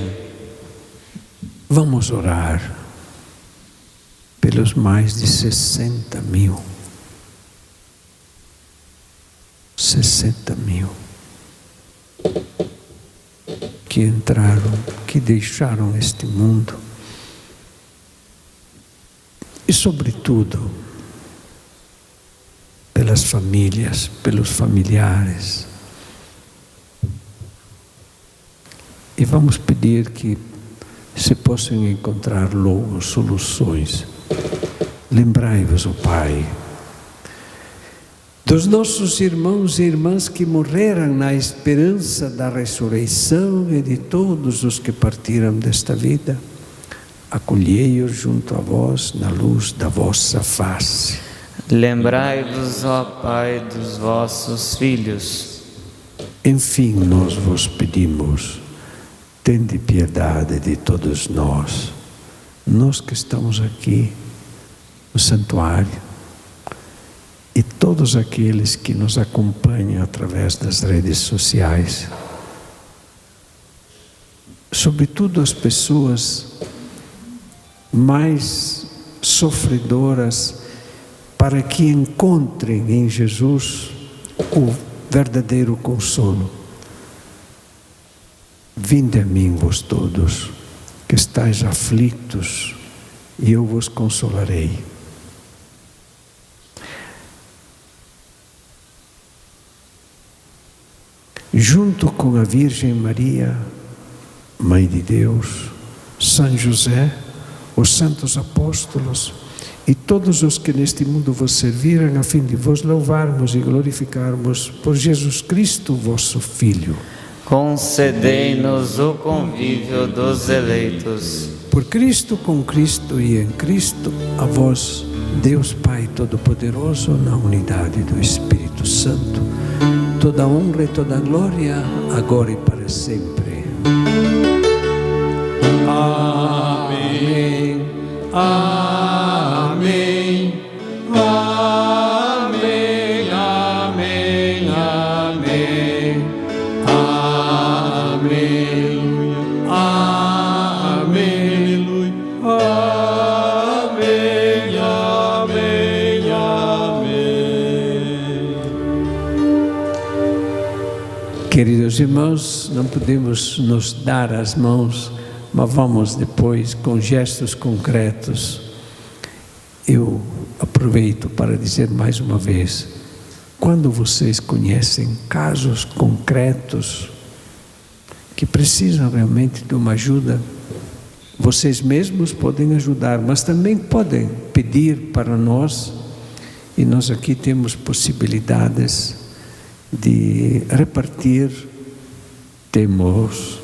C: Vamos orar pelos mais de 60 mil. 60 mil que entraram, que deixaram este mundo, e sobretudo pelas famílias, pelos familiares. E vamos pedir que se possam encontrar logo soluções. Lembrai-vos, ó Pai, dos nossos irmãos e irmãs que morreram na esperança da ressurreição e de todos os que partiram desta vida. Acolhei-os junto a vós na luz da vossa face.
G: Lembrai-vos, ó Pai, dos vossos filhos.
C: Enfim, nós vos pedimos, tende piedade de todos nós, nós que estamos aqui no santuário, e todos aqueles que nos acompanham através das redes sociais, sobretudo as pessoas mais sofredoras, para que encontrem em Jesus o verdadeiro consolo. Vinde a mim, vós todos, que estáis aflitos, e eu vos consolarei. Junto com a Virgem Maria, Mãe de Deus, São José, os santos apóstolos e todos os que neste mundo vos serviram, a fim de vos louvarmos e glorificarmos por Jesus Cristo, vosso Filho.
G: Concedei-nos o convívio dos eleitos.
C: Por Cristo, com Cristo e em Cristo, a vós, Deus Pai Todo-Poderoso, na unidade do Espírito Santo, toda honra e toda glória, agora e para sempre. Amém. Amém. Amém. Amém. Amém. Amém. Amém. Amém. Amém. Queridos irmãos, não podemos nos dar as mãos, mas vamos depois com gestos concretos. Eu aproveito para dizer mais uma vez, quando vocês conhecem casos concretos que precisam realmente de uma ajuda, vocês mesmos podem ajudar, mas também podem pedir para nós, e nós aqui temos possibilidades de repartir. Temos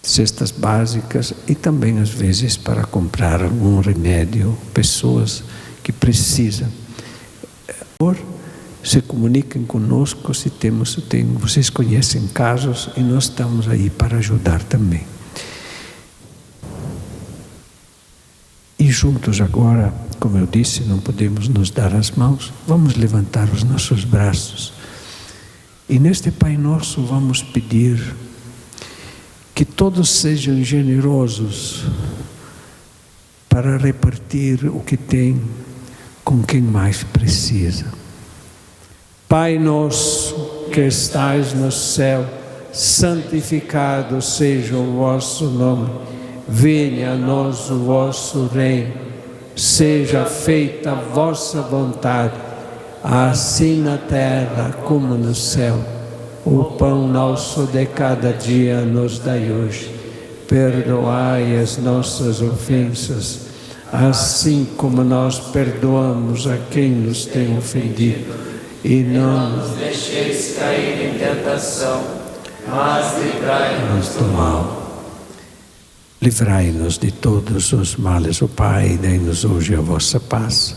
C: cestas básicas e também às vezes para comprar algum remédio, pessoas que precisam. Por se comuniquem conosco se vocês conhecem casos, e nós estamos aí para ajudar também. E juntos agora, como eu disse, não podemos nos dar as mãos, vamos levantar os nossos braços. E neste Pai Nosso vamos pedir que todos sejam generosos para repartir o que tem com quem mais precisa. Pai nosso que estais no céu, santificado seja o vosso nome. Venha a nós o vosso reino. Seja feita a vossa vontade, assim na terra como no céu. O pão nosso de cada dia nos dai hoje. Perdoai as nossas ofensas, assim como nós perdoamos a quem nos tem ofendido. E não nos deixeis cair em tentação, mas livrai-nos do mal. Livrai-nos de todos os males, ó Pai, dai-nos hoje a vossa paz.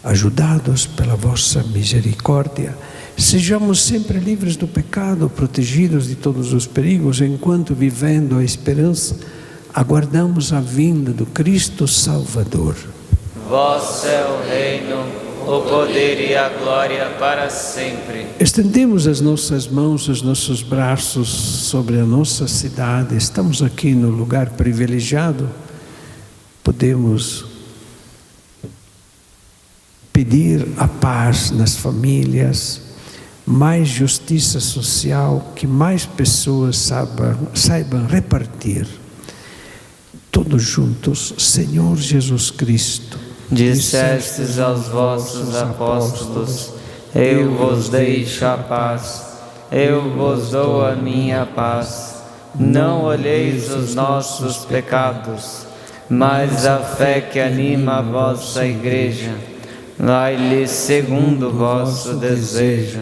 C: Ajudados pela vossa misericórdia, sejamos sempre livres do pecado, protegidos de todos os perigos, enquanto, vivendo a esperança, aguardamos a vinda do Cristo Salvador.
G: Vosso é o reino, o poder e a glória para sempre.
C: Estendemos as nossas mãos, os nossos braços sobre a nossa cidade. Estamos aqui no lugar privilegiado. Podemos pedir a paz nas famílias, mais justiça social, que mais pessoas saibam repartir. Todos juntos, Senhor Jesus Cristo,
G: dissestes aos vossos apóstolos: eu vos deixo a paz, eu vos dou a minha paz. Não olheis os nossos pecados, mas a fé que anima a vossa igreja. Dai-lhe segundo o vosso desejo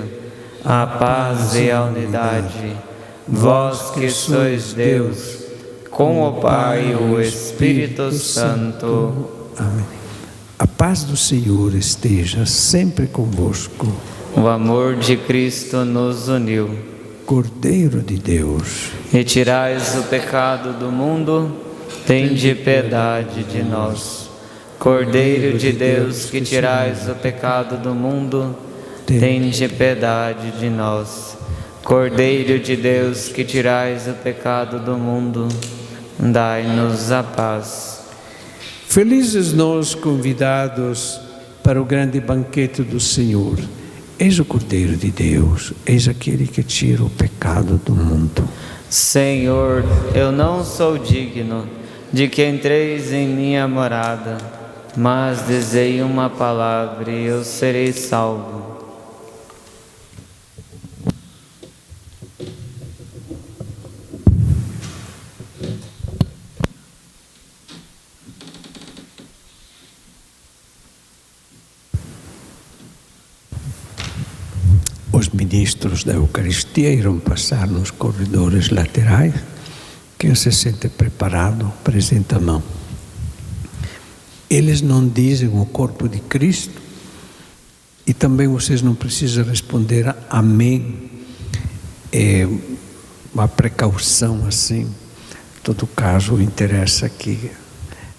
G: a paz e a unidade, vós que sois Deus, com o Pai e o Espírito Santo.
C: Amém. A paz do Senhor esteja sempre convosco.
G: O amor de Cristo nos uniu.
C: Cordeiro de Deus,
G: retirais o pecado do mundo, tende piedade de nós. Cordeiro de Deus, que tirais o pecado do mundo, tende piedade de nós. Cordeiro de Deus, que tirais o pecado do mundo, dai-nos a paz.
C: Felizes nós convidados para o grande banquete do Senhor. Eis o Cordeiro de Deus, eis aquele que tira o pecado do mundo.
G: Senhor, eu não sou digno de que entreis em minha morada, mas dizei uma palavra e eu serei salvo.
C: Os ministros da Eucaristia irão passar nos corredores laterais. Quem se sente preparado, apresenta a mão. Eles não dizem o corpo de Cristo e também vocês não precisam responder amém. É uma precaução assim. Em todo caso, interessa que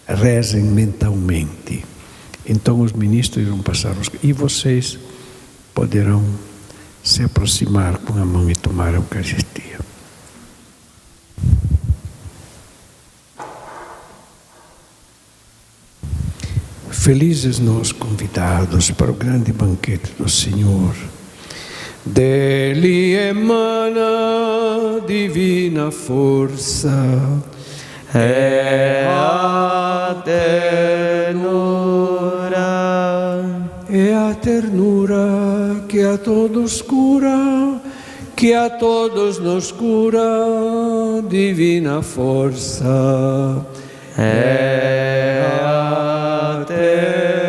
C: rezem mentalmente. Então os ministros irão passar e vocês poderão se aproximar com a mão e tomar a Eucaristia. Felizes nós convidados para o grande banquete do Senhor. Dele emana divina força,
G: é a
C: ternura que a todos cura, que a todos nos cura, divina força, é a ternura.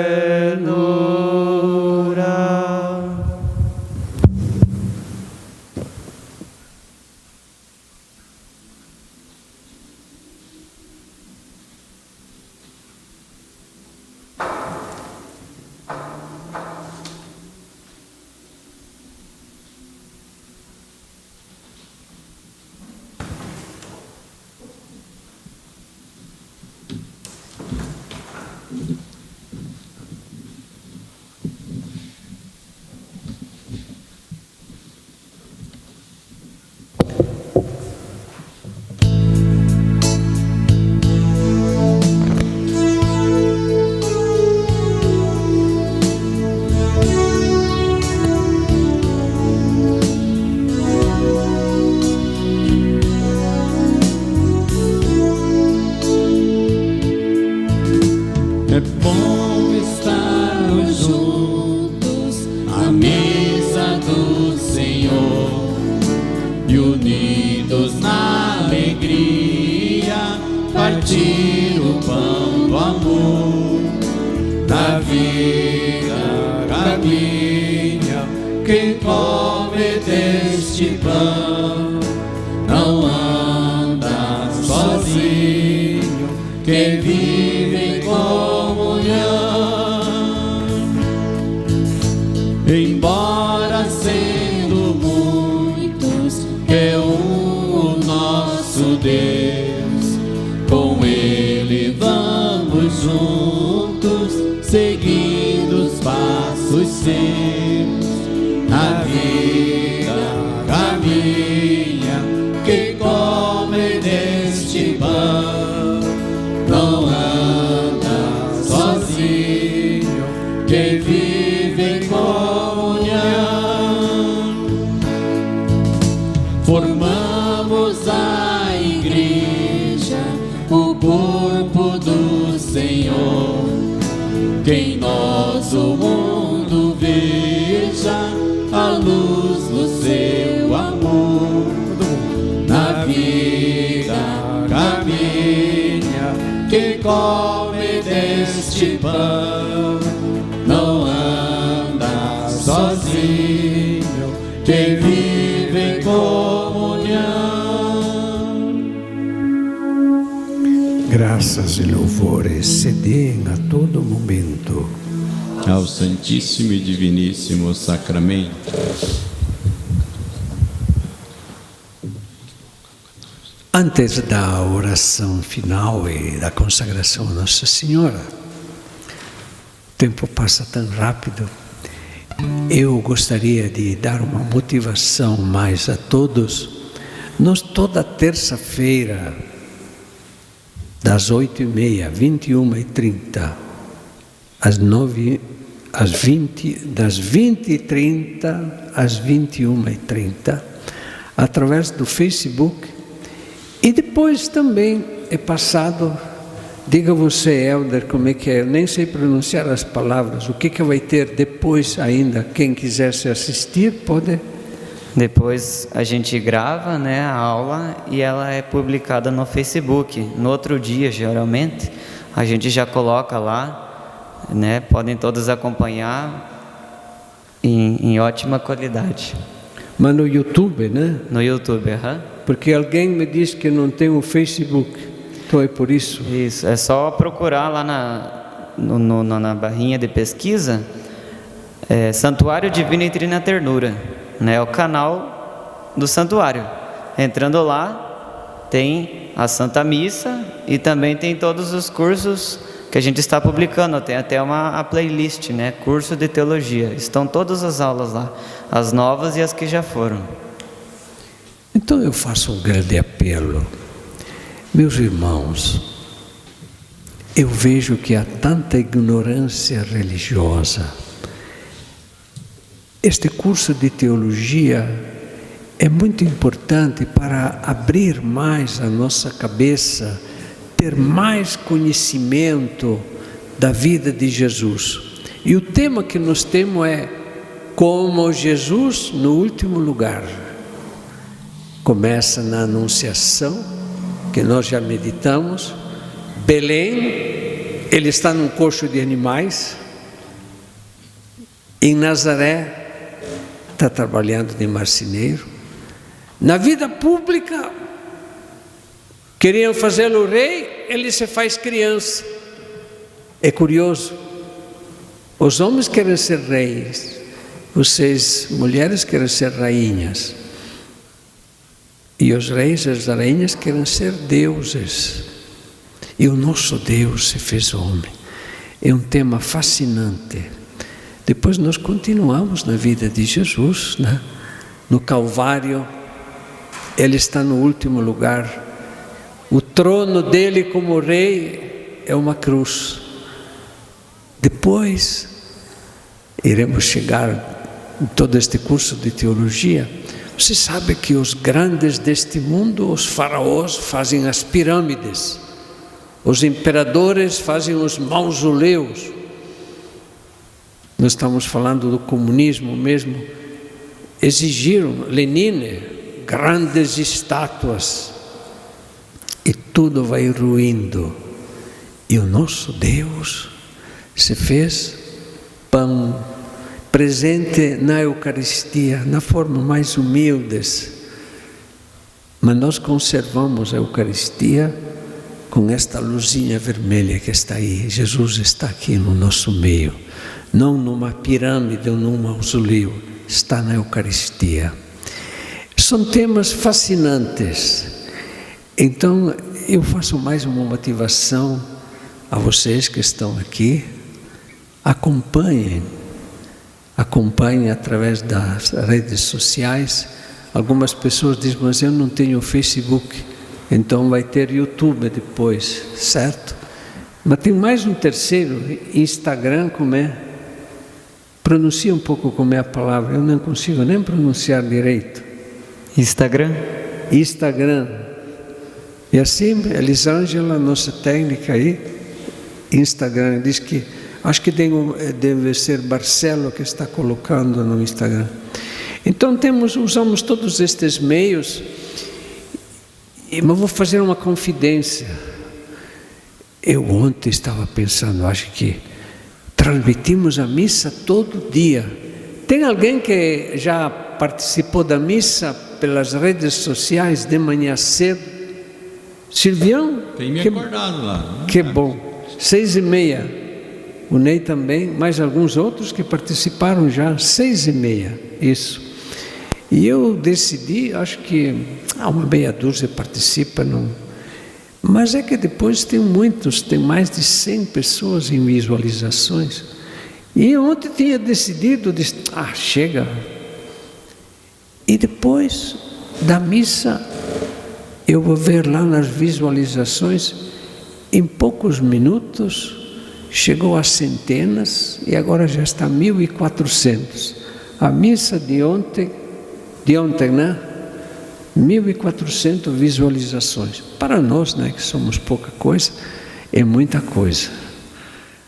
B: partir o pão do amor. Na vida caminha quem come deste pão, não anda sozinho, quem vive em comunhão. Embora sendo muitos, é um o nosso Deus, com Ele vamos juntos, seguindo os passos seus. Na vida caminha quem come deste pão, não anda sozinho, quem vive em comunhão. Formamos a igreja, o corpo do Senhor, que em nós o mundo veja a luz do seu amor. Na vida caminha quem come deste pão, não anda sozinho, quem vive em comunhão.
C: Graças e louvores se deem a todo momento
F: ao Santíssimo e Diviníssimo Sacramento.
C: Antes da oração final e da consagração a Nossa Senhora, o tempo passa tão rápido. Eu gostaria de dar uma motivação mais a todos. Nós toda terça-feira, das 8h30, 21h30, das 20h30 às 21h30, através do Facebook. E depois também é passado, diga você, Helder, como é que é? Eu nem sei pronunciar as palavras. O que vai ter depois ainda? Quem quiser se assistir, pode.
G: Depois a gente grava, né, a aula e ela é publicada no Facebook. No outro dia, geralmente, a gente já coloca lá, né? Podem todos acompanhar em ótima qualidade.
C: Mas no YouTube, né?
G: No YouTube, aham.
C: Porque alguém me disse que não tem o Facebook, então é por isso.
G: Isso, é só procurar lá na barrinha de pesquisa, Santuário Divino e Trina Ternura, né? O canal do santuário. Entrando lá, tem a Santa Missa e também tem todos os cursos que a gente está publicando. Tem até a playlist, né? Curso de Teologia. Estão todas as aulas lá, as novas e as que já foram.
C: Então eu faço um grande apelo. Meus irmãos, eu vejo que há tanta ignorância religiosa. Este curso de teologia é muito importante para abrir mais a nossa cabeça, ter mais conhecimento da vida de Jesus. E o tema que nós temos é como Jesus no último lugar. Começa na Anunciação, que nós já meditamos. Belém, ele está num coxo de animais. Em Nazaré, está trabalhando de marceneiro. Na vida pública, queriam fazê-lo rei, ele se faz criança. É curioso. Os homens querem ser reis, vocês, mulheres, querem ser rainhas. E os reis e as rainhas querem ser deuses. E o nosso Deus se fez homem. É um tema fascinante. Depois nós continuamos na vida de Jesus, né? No Calvário, ele está no último lugar. O trono dele como rei é uma cruz. Depois iremos chegar em todo este curso de teologia. Você sabe que os grandes deste mundo, os faraós, fazem as pirâmides. Os imperadores fazem os mausoléus. Nós estamos falando do comunismo mesmo. Exigiram, Lenin, grandes estátuas. E tudo vai ruindo. E o nosso Deus se fez pão, presente na Eucaristia, na forma mais humildes. Mas nós conservamos a Eucaristia com esta luzinha vermelha que está aí. Jesus está aqui no nosso meio, não numa pirâmide ou num mausoléu, está na Eucaristia. São temas fascinantes. Então, eu faço mais uma motivação a vocês que estão aqui. Acompanhem através das redes sociais. Algumas pessoas dizem, mas eu não tenho Facebook, então vai ter YouTube depois, certo? Mas tem mais um terceiro, Instagram, como é? Pronuncia um pouco como é a palavra, eu não consigo nem pronunciar direito. Instagram. E assim, Elisângela, nossa técnica aí, Instagram, diz que, acho que deve ser Barcelo que está colocando no Instagram. Então usamos todos estes meios, mas vou fazer uma confidência. Eu ontem estava pensando, acho que transmitimos a missa todo dia. Tem alguém que já participou da missa pelas redes sociais de manhã cedo? Silvião?
F: Tem me acordado lá.
C: Que bom. 6h30. O Ney também, mais alguns outros que participaram já. 6h30, isso. E eu decidi, acho que uma meia dúzia participa, não. Mas é que depois tem muitos, tem mais de 100 pessoas em visualizações. E ontem tinha decidido, chega. E depois da missa, eu vou ver lá nas visualizações, em poucos minutos, chegou a centenas e agora já está 1.400. A missa de ontem, né? 1.400 visualizações. Para nós, né, que somos pouca coisa, é muita coisa.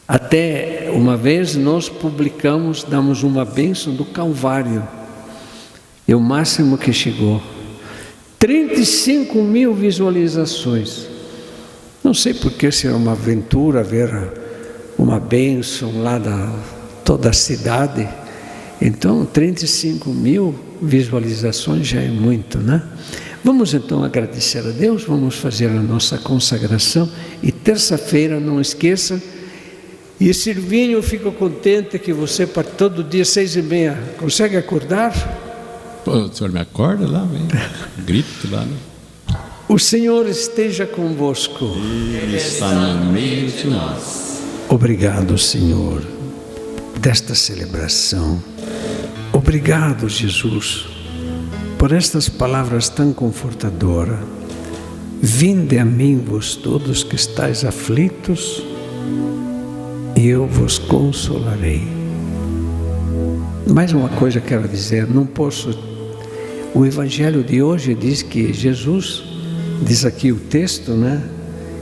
C: Até uma vez nós publicamos, damos uma bênção do Calvário. É o máximo que chegou. 35.000 visualizações. Não sei porque se é uma aventura ver uma bênção lá da toda a cidade. Então, 35.000 visualizações já é muito, né? Vamos então agradecer a Deus, vamos fazer a nossa consagração. E terça-feira, não esqueça. E Silvinho, eu fico contente que você, para todo dia, 6h30, consegue acordar?
F: Pô, o senhor me acorda lá, vem. Grito lá, né?
C: O Senhor esteja convosco.
F: Ele está no meio de nós.
C: Obrigado, Senhor, desta celebração. Obrigado, Jesus, por estas palavras tão confortadoras. Vinde a mim, vós todos que estáis aflitos, e eu vos consolarei. Mais uma coisa quero dizer, não posso. O Evangelho de hoje diz que Jesus, diz aqui o texto, né,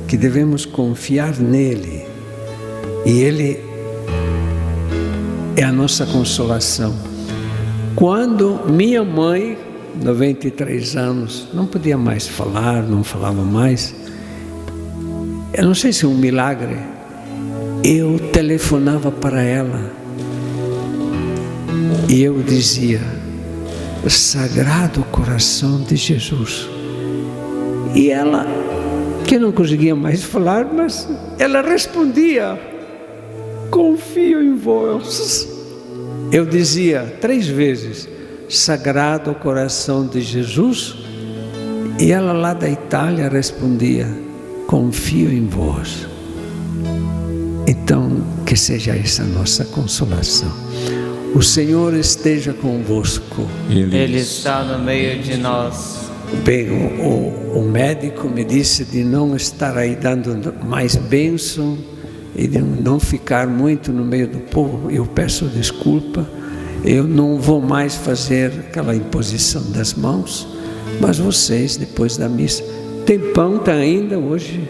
C: que devemos confiar nele, e ele é a nossa consolação. Quando minha mãe, 93 anos, não podia mais falar, não falava mais, eu não sei se é um milagre, eu telefonava para ela e eu dizia: Sagrado Coração de Jesus. E ela, que não conseguia mais falar, mas ela respondia: confio em vós. Eu dizia 3 vezes: Sagrado Coração de Jesus. E ela lá da Itália respondia: confio em vós. Então, que seja essa nossa consolação. O Senhor esteja convosco.
G: Ele está no meio de nós.
C: Bem, o médico me disse de não estar aí dando mais bênção e de não ficar muito no meio do povo. Eu peço desculpa, eu não vou mais fazer aquela imposição das mãos, mas vocês, depois da missa, tem pão, tá ainda hoje,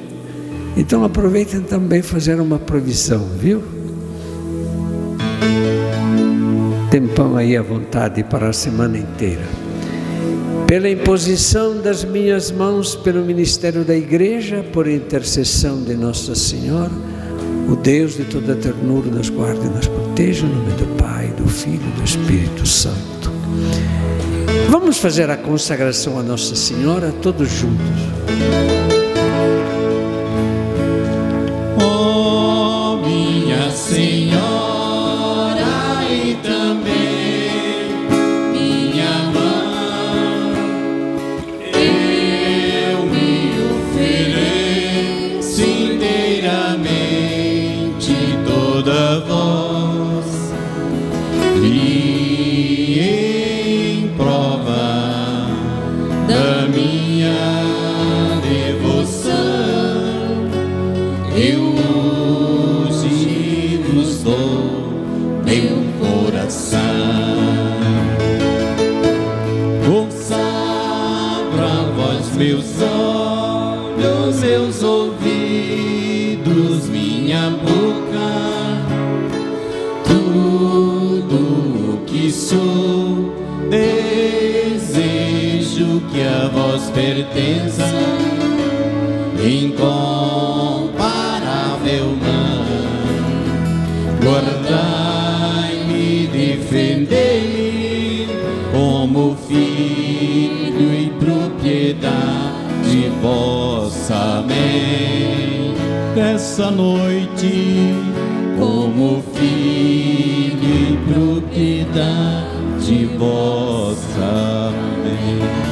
C: então aproveitem também fazer uma provisão, viu? Tem pão aí à vontade para a semana inteira. pela imposição das minhas mãos, pelo ministério da Igreja, por intercessão de Nossa Senhora, o Deus de toda ternura nos guarde e nos proteja, em nome do Pai, do Filho e do Espírito Santo. Vamos fazer a consagração a Nossa Senhora, todos juntos.
F: Oh, minha Senhora, e também minha mãe, eu me ofereço inteiramente, toda voz, e em prova da minha devoção, eu hoje vos dou meu coração. Consagro a vós meus olhos, meus ouvidos, minha boca, tudo o que sou, desejo que a vós pertença, incomparável Mãe, guardai-me, defendei-me, como filho e propriedade vossa. Amém. Essa noite, como filho e propriedade vossa. Amém.